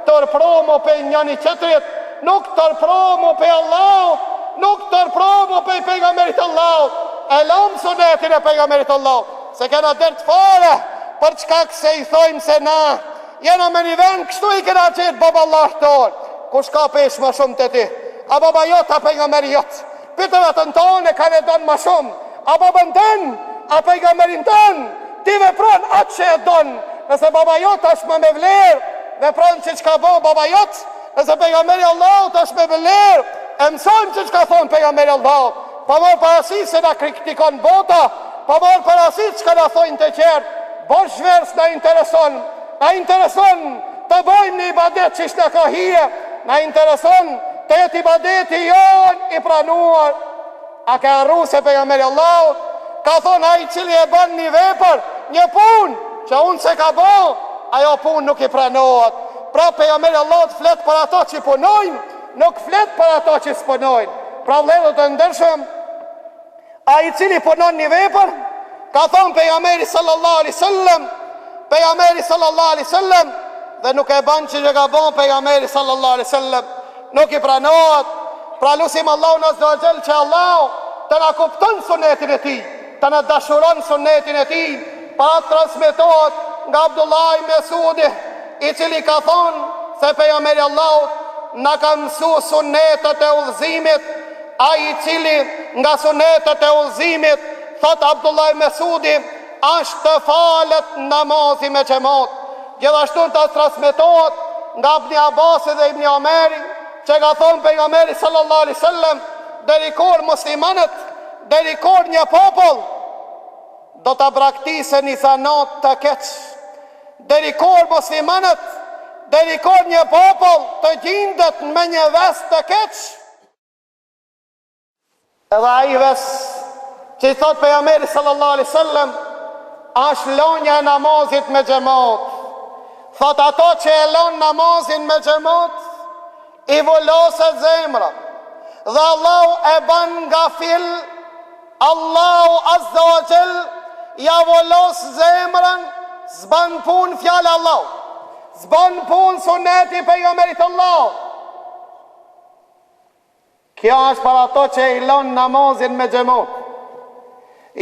tërpromo pe njëni qëtërit, nuk tërpromo pe Allah, nuk tërpromo pe pejgamberit Allah, e lam sunetin e pejgamberit Allah, se kena dert fare, për çka këse i thojmë se na, jena me një vend, kështu i kena qëtë baba Allah tonë, kush ka pesh ma shumë të ti, a baba jot, a pejgamberi jot, pytëve të në tonë e ka ne donë ma shumë, a baba në tonë, a pejgamberin tonë, ti vepron atë që e donë, nëse baba jot është më me vlerë, vepron që ka bo baba jot, nëse pejgamberi Allah është me vlerë, e mësojmë që ka thonë pejgamberi Allah, pa morë parasit se na kritikon bota, pa morë parasit që ka na thojnë të qertë, bosh vers na intereson të bojmë një ibadet që ishte ka hije, na intereson të jetë ibadeti jonë i pranuar. A ka arru se pejgamberi Allah ka thonë ai cili e bën një vepër, një punë që unë se ka bo, ajo punë nuk i pranohet. Pra pejgamberi Allah të flet për ato që punojnë, nuk flet për ato që s'punojnë. Pra vëllezër të ndershëm, ai cili punon një vepër, ka thonë pejgamberi sallallahu alaihi wasallam, dhe nuk e bën që ka bën pejgamberi sallallahu alaihi wasallam, nuk i pranohet. Pra lusim Allahun azza wa jall që Allah të na kupton sunetin e tij, të na dashuron sunetin e tij. Pa transmetohet nga Abdullah ibn Mesudi, i cili ka thonë se pejgamberi Allah na ka mësuar sunetet e udhëzimit, ai i cili nga sunetet e udhëzimit, thot Abdullah ibn Mesudi, është të falet namazi me xhamat. Gjithashtu të transmetohet nga Ibn Abbas dhe Ibn Omeri, që ka thonë pejgamberi sallallahu alaihi wasallam, deri kur muslimanët, deri kur një popull do të braktisën i thanat të keq, deri kur muslimanët, deri kur një popull të gjindet me një ves të keq. Edhe ai ves që i thot pejgamberi sallallahu alaihi wasallam, është lonja e namazit me xhamat. Thot ato që e lon namazin me xhamat, i volosët zemra, dhe Allahu e ban nga fil, Allahu azza wa jall ja volos zemrën, s'ban pun fjallë Allah, s'ban pun suneti pejgamberit Allah. Kjo është për ato që i lon namazin me xhamat,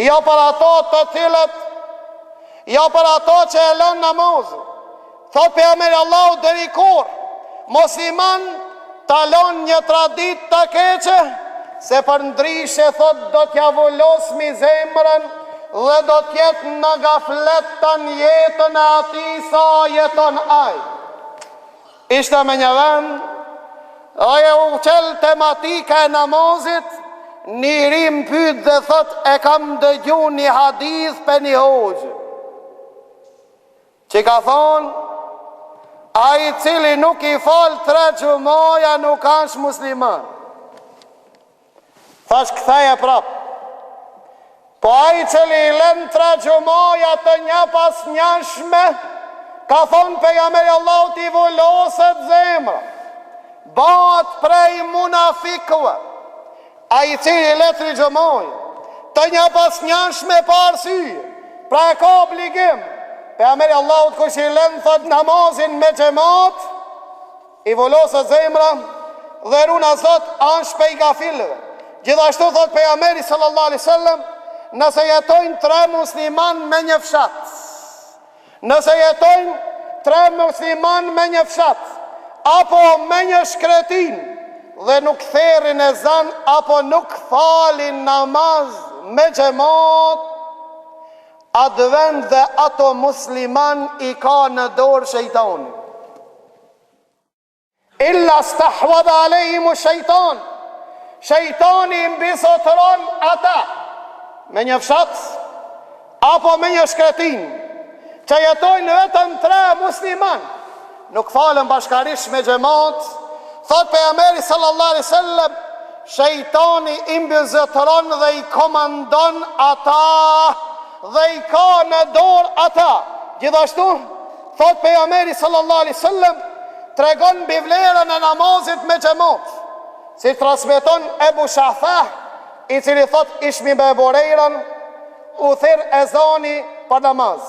jo për ato të cilët, jo për ato që e lon namazin. Thot pejgamberi Allah, deri kur musliman talon një tradit të keqe, se për ndryshe thot do t'ja vullosmi zemrën dhe do t'jetë në gaflet të jetën e ati sa jeton aj. Ishte me një vend, aje u qel tematika e namazit, një rim pyet dhe thot e kam dëgju një hadith për një hoxhë, që ka thonë, a i cili nuk i falë 3 gjumaja nuk është musliman. Thash këtheje prap. Po a i cili i len 3 gjumaja të një pas njëshme, ka thonë pejgamberi Allahu t'i vulloset zemra, bëhet prej munafikëve. A i cili i le 3 gjumaja të një pas njëshme pa arsye, pra e ka obligim. Pejgamberi Allahut kush i lën thot namazin me xhamat, i vulloset zemra dhe runa thot është pej gafilëve. Gjithashtu thot pejgamberi sallallahu alaihi wasallam, nëse jetojnë 3 musliman me një fshat, nëse jetojnë 3 musliman me një fshat, apo me një shkretin dhe nuk therrin ezan apo nuk falin namaz me xhamat, atë vend dhe ato musliman i ka në dorë shejtani. Illa stahwadha alejhimu shejtan, shejtani mbisotron ata me një fshat apo me një shkretin që jetojnë vetëm 3 musliman, nuk falen bashkarish me xhamat. Thot pejgamberi sallallahu alaihi wasallam, shejtani i mbisotron dhe i komandon ata dhe i ka në dorë ata. Gjithashtu, thot pejgamberi sallallahu alaihi wasallam, tregon mbi vlerën e namazit me xhamat, si transmeton Ebu Shafah, i cili thot ishmi me Ebu Hurajrën, u thirr ezani për namaz.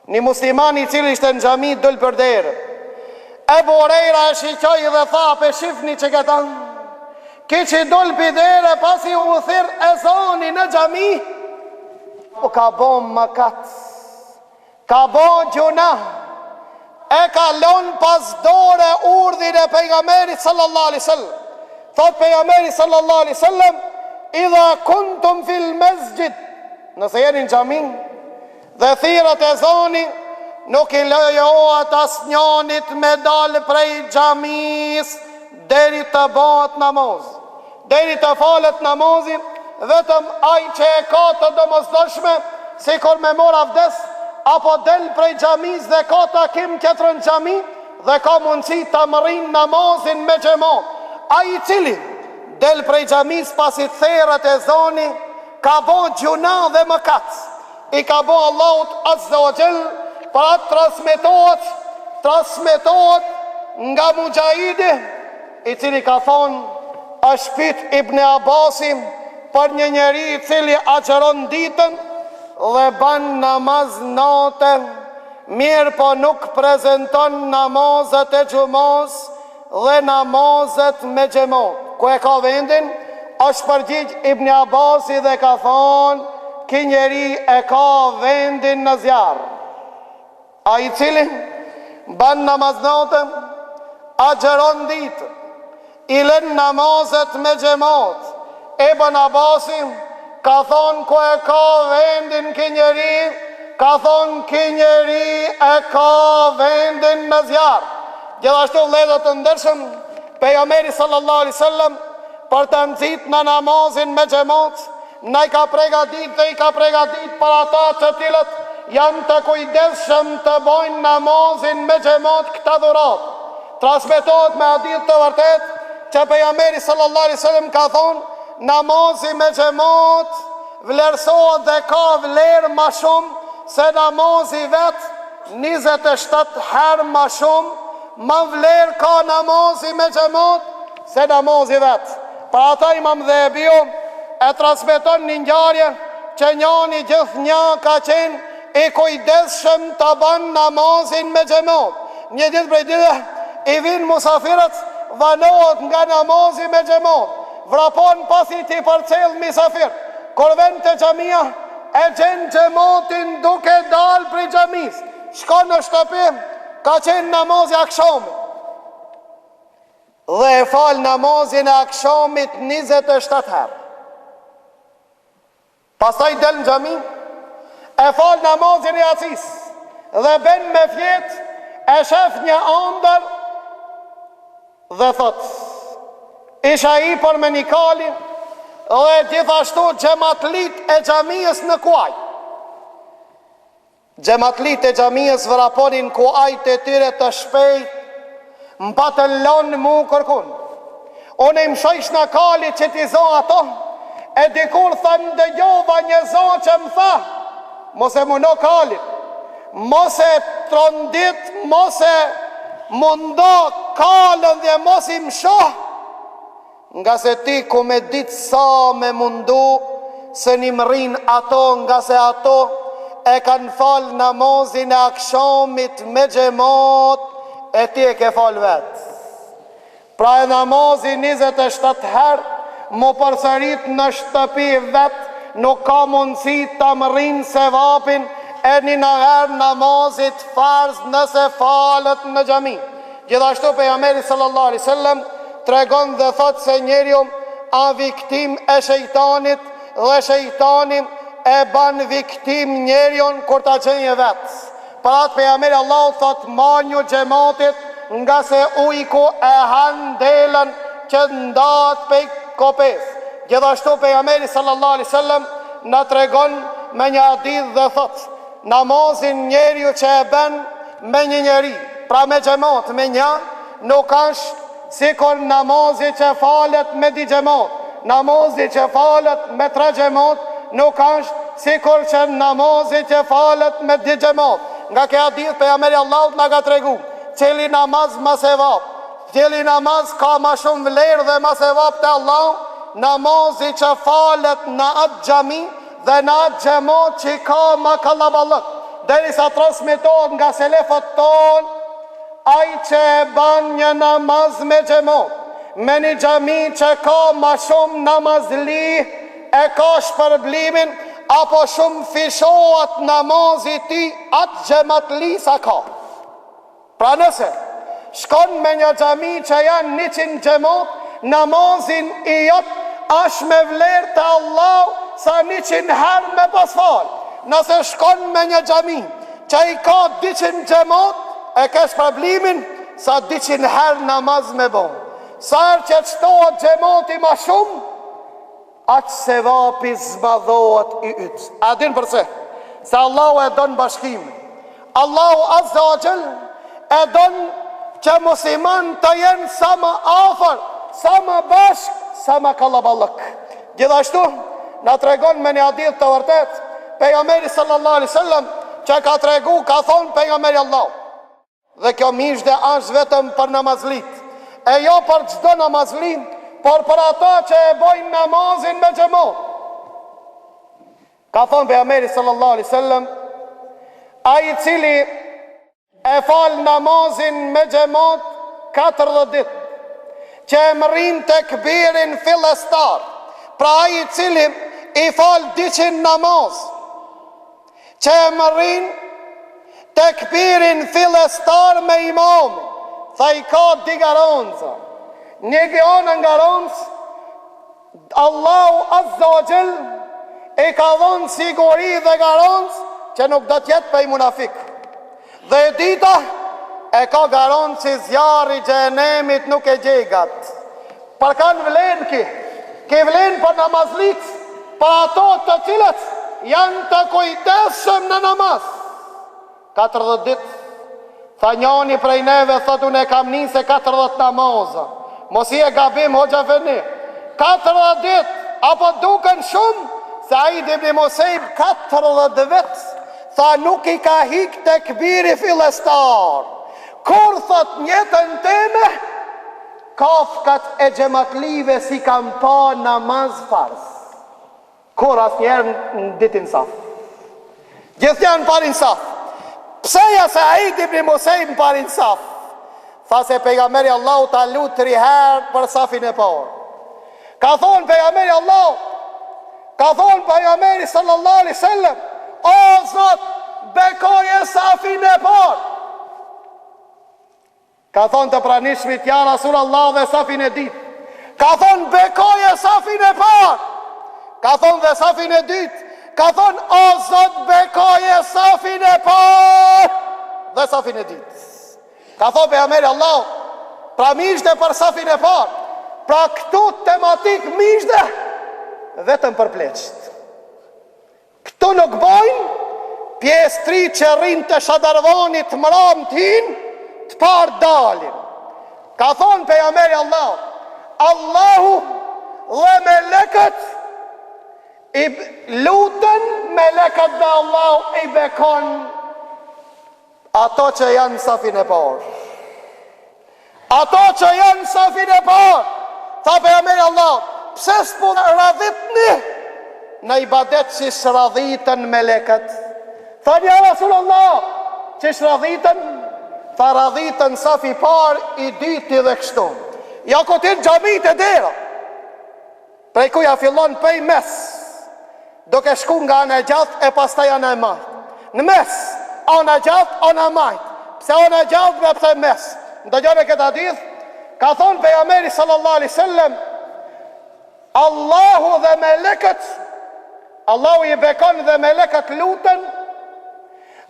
Një musliman i cili ishte në xhami dol për derë. Ebu Hurajra e shiqoi dhe tha, pe shifni që këta, ki që dol për derë pasi u thirr ezani në xhami, u ka bo mëkat, ka bo gjuna, e ka lon pas dore urdhin e pejgamberit sallallahu alaihi wasallam. Thot pejgamberi sallallahu alaihi wasallam, idha kuntum fil masjid, nëse jeni në xhami dhe thirret ezani, nuk i lejohet asnjënit me dalë prej xhamis deri të bëhet namaz, deri të falet namazin. Vetëm ai që e ka të domosdoshme, si kur me mor avdes, apo del prej xhamis dhe ka takim tjetër në xhami dhe ka mundësi të marrin namazin me xhamat. Ai i cili del prej xhamis pasi therrat ezani, ka bo gjuna dhe mëkat. I ka bo Allahut azza wa jall, para transmetohet nga Mujahidi, i cili ka thonë, është pyet Ibn Abasi për një njeri i cili agjeron ditën dhe ban namaz natën, mirë po nuk prezenton namazet e xumos dhe namazet me xhamat. Ku e ka vendin? Është përgjigj Ibn Abasi dhe ka thonë, ki njeri e ka vendin në zjarë. A i cili ban namaz natën, agjeron ditën, i lën namazet me xhamat. Ibn Abasi ka thonë, ku e ka vendin ki njeri, ka thonë, ki njeri e ka vendin në zjarë. Gjithashtu vëllezër të ndershëm, pejgamberi sallallahu alaihi wasallam për të nxit në namazin me xhamat, na i ka përgatit dhe i ka përgatit për ata të cilët janë të kujdesshëm të bojnë namazin me xhamat këta dhurat. Transmetohet me hadith të vërtet që pejgamberi sallallahu alaihi wasallam ka thonë, namazi me xhamat vlerësohet dhe ka vlerë ma shumë se namazi vetë 27 herë ma shumë, ma vlerë ka namazi me xhamat se namazi vetë. Pra ata Imam Dhebiu e transmeton një ngjarje që njani gjithnjë ka qenë i kujdesshëm të ban namazin me xhamat. Një ditë prej ditëve i vinë musafirët, vanohet nga namazi me xhamat, vrapon pasi ti përcjell misafir. Kur vjen te xhamia, e gjen xhamatin duke dal prej xhamis. Shkon në shtëpi, ka qenë namazi akşamit. dhe e fal namazin e akşamit 27 herë. Pastaj del në xhami, e fal namazin e yacis dhe ben me fjet, e shef një ëndër dhe thot: isha I për me nikali dhe gjithashtu xhamatlit e xhamisë në kuaj. Xhamatlit e xhamisë vraponin kuajt e tyre të shpejt, mbatën lonë mu kërkun. Unë I mshojsh në kali që t'i zo ato, e dikur thënë dëgjova një zo që më tha: mos e mundo kalit, mos e trondit, mos e mundo kalën dhe mos I mshoh, nga se ti ku me ditë sa me mundu se një mërin ato, nga se ato e kanë falë namazin e akşamit me xhamat, e ti e ke falë vetë. Pra e namazin 27 herë mu përsërit në shtëpi vetë, nuk ka mundësi të mërin se vapin e një herë namazit farz nëse falët në xhami. Gjithashtu pejgamberi sallallahu alaihi wasallam tregon dhe thot se njeriu a viktim e shejtanit dhe shejtani e ban viktim njeriun kur ta gjenjë vetë. Për atë pejgamberi Allahu thot: manju xhamatit, nga se ujku e han delën që ndahet pe kopes. Gjithashtu pejgamberi sallallahu alaihi wasallam na tregon me një hadith dhe thot: namazin njeriu që e bën me një njeri, pra me xhamat, me një, nuk është sikur namazi që falet me di xhamat. Namazi që falet me 3 xhamat nuk është sikur që namazi që falet me di xhamat. Nga ke hadith pejgamberi Allahut na ka tregu: cili namaz ma sevap, cili namaz ka ma shumë vlerë dhe ma sevap të Allah, namazi që falet në atë xhami dhe në atë xhamat që ka ma kallaballëk. Derisa transmetohet nga selefët tonë, ai që e ban një namaz me xhamat, me një xhami që ka ma shumë namazli, e ka shpërblimin, apo shumë fishohat namazi ti, atë xhamatli sa ka. Pra nëse shkon me një xhami që janë 100 xhamat, namazin I jot është me vlerë të Allah sa 100 herë me pas fal. Nëse shkon me një xhami që I ka 200 xhamat, e kesh problemin sa 200 herë namaz me bon. Sa që qëtohet xhamati ma shumë, atë se vapi zbadhohet I yt. A din përse? Se Allahu e don bashkimin. Allahu azza wa jall e don që musliman të jenë sa më afër, sa më bashk, sa më kallaballëk. Gjithashtu na tregon me një hadith të vërtet pejgamberi sallallahu alaihi wasallam që ka tregu, ka thonë pejgamberi Allah: dhe kjo mishde është vetëm për namazlit, e jo për çdo namazlit, por për ata që e bojnë namazin me xhamat. Ka thonë pejgamberi sallallahu alaihi wasallam: ai I cili e fal namazin me xhamat 40 ditë, që e mërin tekbirin fillestar, pra ai I cili I fal 200 namaz, që e mërin tekbirin fillestar me imam, tha I ka 2 garanca. Një gjona nga garancë, Allahu azza wa jall e ka dhënë siguri dhe garancë që nuk do të jetë prej munafik. Dhe e dita e ka garancë që zjarri I xhenemit nuk e gjegat. Për kanë vlen ki vlen për namazlit, për ato të cilët janë të kujdesshëm në namaz. 40 ditë, tha njani prej neve, thot unë e kam nisë 40 namaza. Mos I e gabim hoxha feni. 40 ditë, apo duken shumë, se Said ibn Musaib 40 vetë, tha nuk I ka hik tekbiri fillestar. Kur thot njetën teme, kafkat e xhamatlive si kam pa namaz farz. Kur asnjëherë në ditin saf. Gjithë janë parin saf. Pse ja Said ibn Musaib parin saf? Tha se pejgamberi Allahu ta lut 3 herë për safin e parë. Ka thonë pejgamberi Allahu, ka thonë pejgamberi sallallahu alaihi wasallam: o Zot, bekoje safin e parë. Ka thonë të pranishmit, ja Rasulullah, dhe safin e ditë. Ka thonë bekoje safin e parë. Ka thonë dhe safin e dytë. Ka thonë o Zot bekoje safin e parë dhe safin e dytë. Ka thonë pejgamberi Allah, pra mishte për safin e parë, pra këtu tematik mishte vetëm për pleqët. Këtu nuk bojnë pjesë 3 që rinë të shadarvanit mëram t'hin të parë dalin. Ka thonë pejgamberi Allah, Allahu dhe melekët i lutën, melekët dhe Allahu i bekon ato që janë safin e parë. Ato që janë safin e parë. Tha pejgamberi Allah, pse s'po radhitni në ibadet që shradhitën melekët? Tha ja Rasulullah, që shradhitën? Tha radhitën safi parë, i dyti dhe kështu. Ja kotin gjamit e dera, prej kuja fillon pej mes, duke shku nga anë e gjatë e pastaj anë e majtë. Në mes, anë e gjatë, anë e majtë. Pse anë e gjatë me pse mes? Në gjone këtë hadith, ka thonë pejgamberi sallallahu alaihi wasallam, Allahu dhe melekët, Allahu i bekon dhe melekët lutën,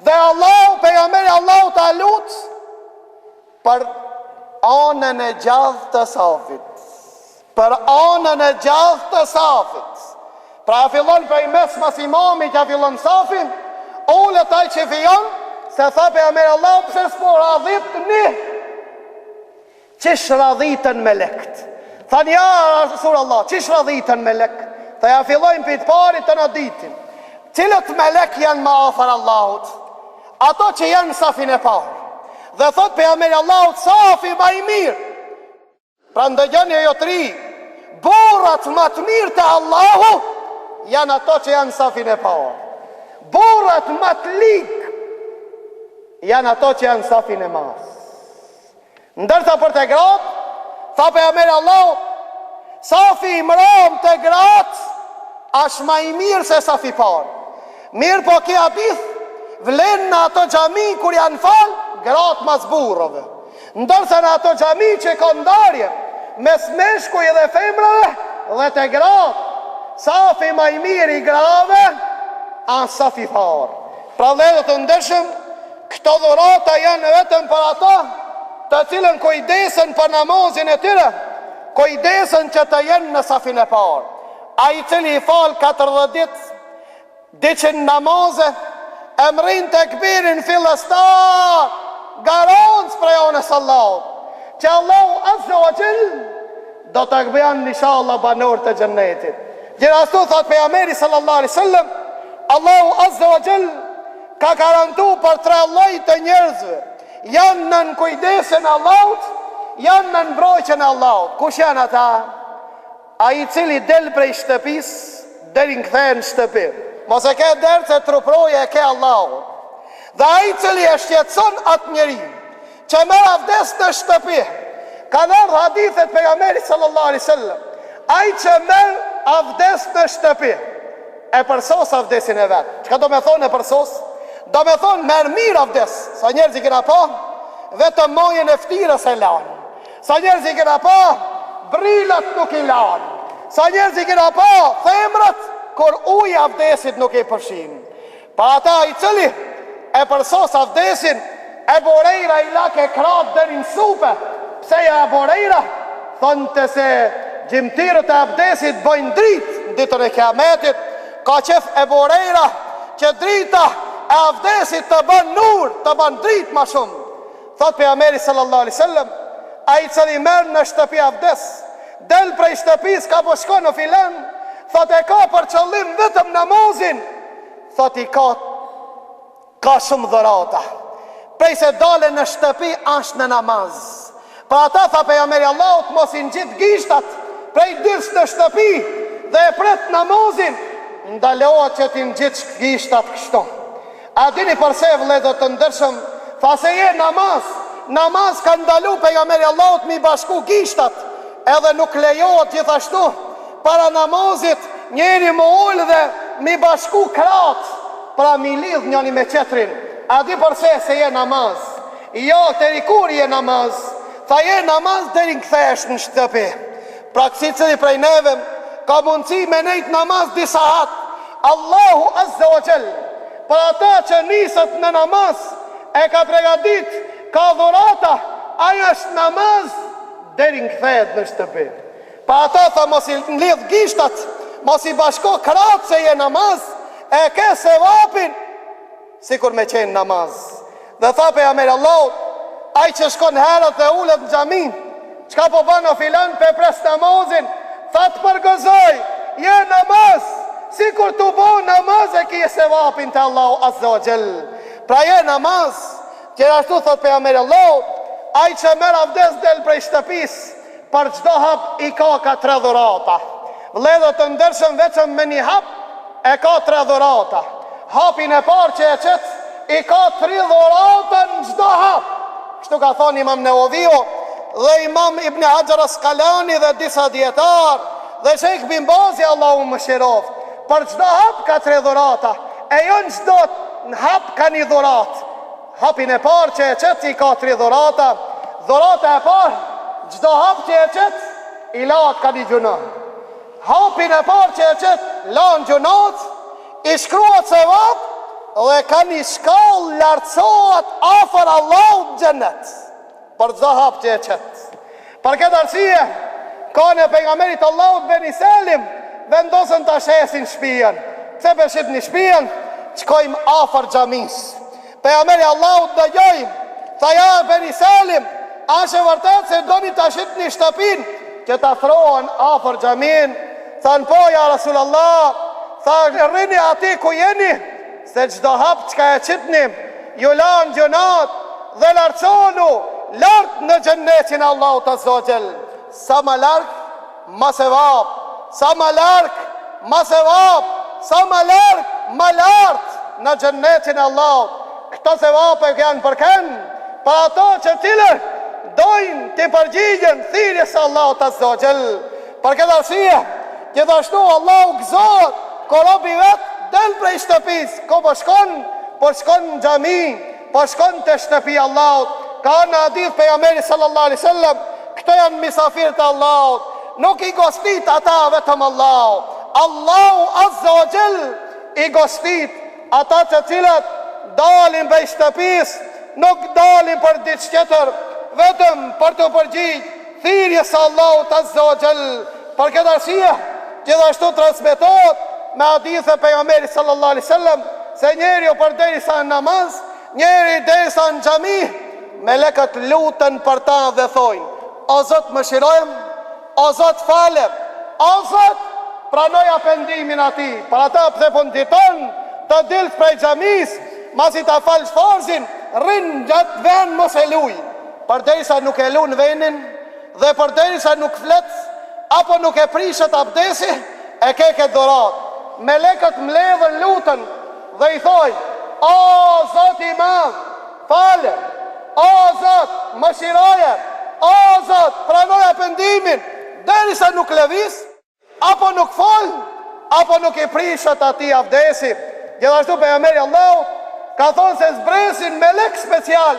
dhe Allahu, pejgamberi Allahu ta lutë për anën e gjallë të safit. Për anën e gjallë të safit. Pra fillon për i mes mas imami që fillon safin, ole taj që fion, se tha pejgamberi Allah, pëse s'po radhit një, që shradhitën me lekt. Tha një Rasulullah, që shradhitën me lekt? Tha ja fillojnë për të parit të në ditin. Cilët me lek janë ma afar Allahut? Ato që janë safin e parë. Dhe thot pejgamberi Allahut, safi ma i mirë. Pra ndëgjoni jo tri, burrat ma të mirë të Allahu janë ato që janë safin e parë. Burrat ma të ligë janë ato që janë safin e mas. Ndërsa për të gratë, tha pejgamberi Allahut, safi i mram të gratë është ma i mirë se safi parë. Mirë po kia hadith vlen në ato xhami kur janë falë, gratë mas burrave. Ndërsa në ato xhami që ka ndarje mes meshkuj dhe femrave dhe të gratë, safi ma i mirë i grave anë safi parë. Pra dhe të ndeshëm, këto dhurata janë vetëm për ata të cilën kujdesen për namazin e tyre, kujdesen që të jenë në safin e parë. A i cili i falë 40 ditë, diqen namaze, emrin të këbirin fillestar, garancë prej onës Allahut, që Allahu azza wa jall do të këbijan inshallah banor të gjennetit. Gjithashtu thot pejgamberi sallallahu alaihi wasallam, Allahu azza wa jall ka garantu për 3 lloj të njerëzve, janë në kujdesën e Allahut, janë në mbrojtjen e Allahut. Kush janë ata? Ai i cili del prej shtëpis, deri në kthehen në shtëpi. Mos e ke derë se truproje e ke Allahu. Dhe ai i cili e shqetëson atë njeri që merr avdes në shtëpi. Ka ardhur hadithet pejgamberit sallallahu alaihi wasallam. Ai që merr avdes në shtëpi e përsos avdesin e vet. Çka do me thonë e përsos? Do me thonë merr mirë avdes. Sa njerëz i kena pa, vetëm mojën e ftyrës e lanë. Sa njerëz i kena pa, brillat nuk i lanë. Sa njerëz i kena pa, themrat kur uji avdesit nuk i përfshin. Pa ata i cili e përsos avdesin, e borejra i lake kratë deri në supe. Pse ja e borejra? Thonë të se gjimtirët e avdesit bëjnë dritë në ditën e kiametit, ka qef e borejra që drita e avdesit të bën nur, të bën dritë ma shumë. Thot pejgamberi sallallahu alaihi wasallam, ai cili merr në shtëpi avdes, del prej shtëpis ka po shkon në filan, thot e ka për qëllim vetëm namazin, thot i ka shumë dhurata. Prej se dale në shtëpi ashtë në namaz. Pra ata tha pejgamberi Allahut mos i ngjit gishtat prej dys në shtëpi dhe e pret namazin, ndalohet që ti ngjit gishtat kështu. A dini përse vëllezër të ndershëm, tha se je namaz ka ndalu pejgamberi Allahut mi bashku gishtat, edhe nuk lejohet gjithashtu para namazit njeri më ul dhe mi bashku kratë, pra mi lidh njëni me qetrin. A di përse se je namaz? Jo, të rikur je namaz, Tha je namaz deri në kthesh në shtëpi. Pra kësi cili prej neve ka mundësi me nejt namaz disa hat, Allahu Azza wa Jall për ata që nisët në namaz e ka pregadit, ka dhurata, aja është namaz deri në kthehet në shtëpi. Pa ata tha mos i lidh gishtat, mos i bashko kratë se je namaz, e ke se vapin sikur me qenë namaz. Dhe tha pejgamberi Allahut, ai që shkon herët dhe ulet në xhamin, çka po bën o filan pe pres namazin, tha të përgëzoj, je namaz, sikur të bo namaz e ki se vapin të Allahu Azza wa Jall. Pra je namaz, gjithashtu thot pejgamberi Allahut, ai që merr avdes del prej shtëpis, për çdo hap i ka 3 dhurata. Vëllezër të ndershëm, vetëm me një hap e ka 3 dhurata. Hapin e parë që e qet i ka 3 dhurata në çdo hap. Kështu ka thonë Imam Newaviu dhe Imam Ibn Hajar Asqalani dhe disa dietar dhe Sheikh Bin Bazi, Allahu mëshiroft. Për çdo hap ka 3 dhurata, e jo në çdo hap ka 1 dhurat. Hapin e parë që e qet i ka 3 dhurata. Dhurata e parë, çdo hap që e qet i lahet ka 1 gjuna. Hapin e parë që e qet lan gjunat, i shkruat se vap dhe ka 1 shkallë lartësohet afër Allahut në xhennet. Për çdo hap që e qet. Për këtë arsye, ka në pejgamberit Allahut Beni Selim vendosën të shesin shpijen. Pse beshit një shpijen, qkojmë afër xhamis. Pejgamberi Allahut dëgjojmë, tha ja Beni Selim, ashe vërtet se doni të shit një shtëpin që të throhen afër xhamin. Thanë po ja Rasulallah, tha rrini ati ku jeni, se çdo hap qka e qitni, ju lanë gjënat dhe lartësonu lartë në xhennetin Allahut Azza wa Jall. Sa ma larkë, ma se vap. Sa ma larkë, ma se vap. Sa ma larkë, ma lartë në xhennetin Allahut. Këto se vape janë përken për ato që tile dojnë të përgjigjen thirrjes së Allahut Azza wa Jall. Për këtë arsye, gjithashtu Allahu gëzohet kur robi vet del prej shtëpis, ko po shkon në xhami, po shkon te shtëpia e Allahut. Ka në hadith pejgamberi sallallahu alaihi wasallam, këto janë misafirë të Allahut, nuk i gostit ata vetëm Allahu. Allahu Azza wa Jall i gostit ata të cilët dalin prej shtëpis, nuk dalin për diçka tjetër, vetëm për të përgjigjur thirrjes së Allahut Azza wa Jall. Për këtë arsye, gjithashtu transmetohet me hadithe pejgamberit sallallahu alaihi wasallam se njeriu përderisa në namaz, njeri derisa në xhami, melekët lutën për ta dhe thojnë: O Zot, mëshirojmë, o Zot, falem, o Zot, pranoja pendimin ati. Për ata pëse punditon të dilë prej xhamis, masi ta falë farzin, rinë gjatë ven mos e luj. Përderisa nuk e lu në venin, dhe përderisa nuk flet, apo nuk e prishet abdesi, e ke këtë dorat. Melekët mledhen lutën dhe i thoj: O Zot i madh, falem, o Zot, mëshiroje, o Zot, pranoja pendimin, derisa nuk lëviz, apo nuk fol, apo nuk i prishet ati abdesi. Gjithashtu pejgamberi Allahut ka thonë se zbresin melek special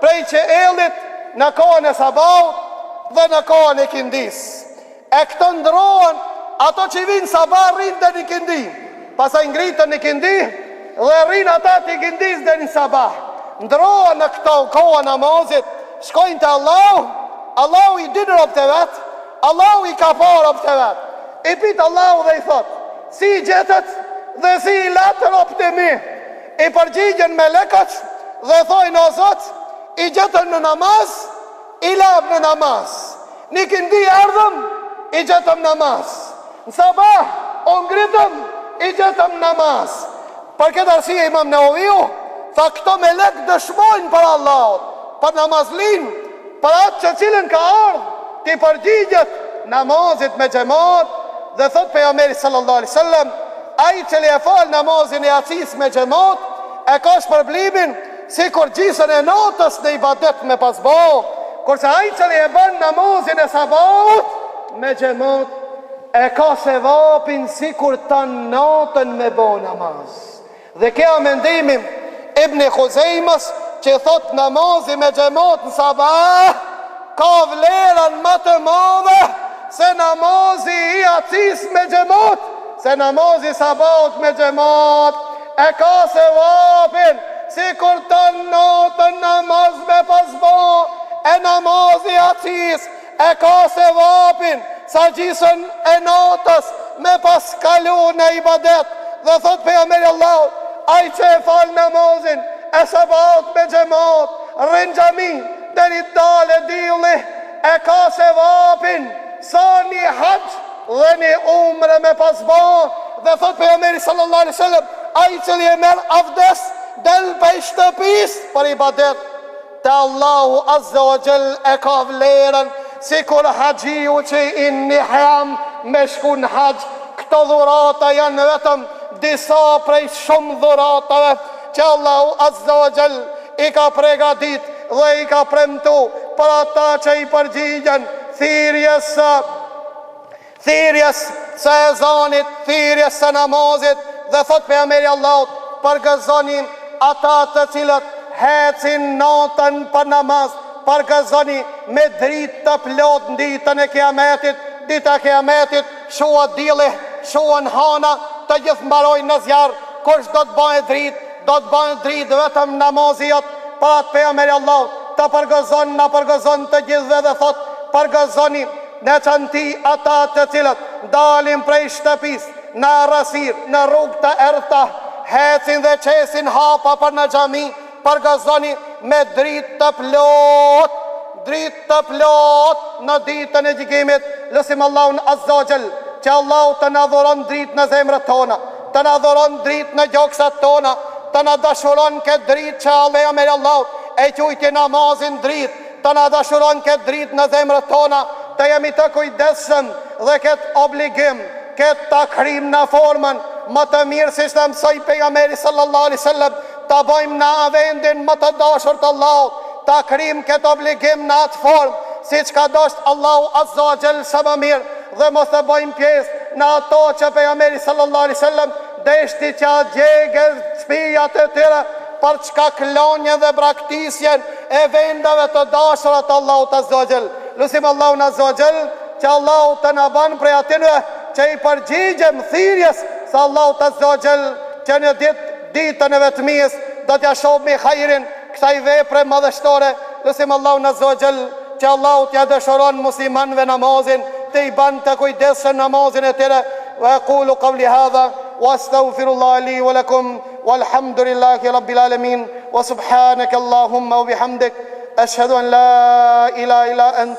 prej qiellit në kohën e sabahut dhe në kohën e kindis. E këto ndrohen, ato që vinë sabah rrinë dhe një kindi, pasaj ngritën një kindi dhe rrinë ata të kindis dhe një sabah. Ndrohen në këto kohën namazit, shkojnë të Allahu i dinë rob të vetë, Allahu i ka parë rob të vetë. I pitë Allahu dhe i thotë: si i gjetët dhe si i latë rob të mi. I përgjigjen me lekët dhe thojnë: o Zot, i gjetën në namaz, i labë në namaz. Një kindi ardhëm, i gjetëm namaz. Në sabah, o ngritëm, i gjetëm namaz. Për këtë arsye Imam Newaviu tha këto me lek dëshmojnë për Allahut, për namazlin, për atë që cilën ka ardhë, ti përgjigjet namazit me xhamat. Dhe thot pejgamberi sallallahu alaihi wasallam, ai që e fal namazin e acis me xhamat, e ka shpërblimin sikur gjysën e natës në ibadet me pasbo. Kurse ai që e bën namazin e sabahut me xhamat, e ka sevapin sikur tan natën me bo namaz. Dhe kjo mendimin Ibn Khuzejmës që thot namazi me xhamat në sabah ka vlerën më të madhe se namazi I acis me xhamat, se namazi sabat me xhamat e ka se vapin si kur të notën namaz me pasbo, e namazi acis e ka se vapin sa gjisën e notës me paskalu në ibadet. Dhe thot pejgamberi Allah, ai që e fal namazin e sabat me xhamat, rrin xhami deri dale dilli, e ka se vapin sa një hax dhe një umre me pasbo. Dhe thot pejgamberi sallallahu alaihi wasallam, ai që e merr avdes del për shtëpis për ibadet te Allahu azza wa jall e ka vlerën si kur haxhiu që I ihram me shku në hax. Këto dhurata janë vetëm disa prej shumë dhuratave që Allahu azza wa jall I ka pregadit dhe I ka premtu për ata që I përgjigjen thirrjes së ezanit, thirrjes së namazit. Dhe thot pejgamberi Allahut, përgëzoni ata të cilët hecin natën për namaz, përgëzoni me dritë të plot në ditën e kiametit. Dita e kiametit shohat dielli, shohen hana, të gjithë mbarojnë në zjarr. Kush do të bëhet dritë? Do të bëhet dritë vetëm namazi jot. Për atë pejgamberi Allahut të përgëzon, na përgëzon të gjithëve dhe thot, përgëzoni në çanti ata të cilët dalin prej shtëpis në errësir, në rrugë të errta, hecin dhe qesin hapa për në xhami. Përgëzoni me dritë të plot, dritë të plot në ditën e gjykimit. Lutim Allahun azza wa jall që Allahu të na dhuron dritë në zemrat tona, të na dhuron dritë në gjoksat tona, të na dashuron këtë dritë që pejgamberi Allahut e quajti namazin dritë, të na dashuron këtë dritë në zemrat tona, të jemi të kujdesshëm dhe këtë obligim, këtë takrim në formën më të mirë si që mësoi pejgamberi sallallahu alaihi wasallam, ta bëjmë në vendin më të dashur të Allahut, takrim këtë obligim në atë formë siç ka dashur Allahu azza wa jall sa më mirë, dhe mos të bëjmë pjesë në ato që pejgamberi sallallahu alaihi wasallam deshti që gjegë shtëpiat e tyre për çka klonjen dhe braktisjen e vendave të dashura të Allahut azza wa jall. Lutim Allahun azza wa jall që Allahu të na bën prej atyre që I përgjigjem thirrjes së Allahut azza wa jall, që në ditën e vetmis do t'ja shohim hajrin kësaj vepre madhështore. Lutim Allahun azza wa jall që Allahu t'ja dëshiron muslimanëve namazin, të I ban të kujdesshëm namazin e tyre. Wa aqulu qawli hadha wa astaghfirullah li wa lakum walhamdulillahi rabbil alamin wa subhanaka allahumma wa bihamdik ashhadu an la ilaha illa ant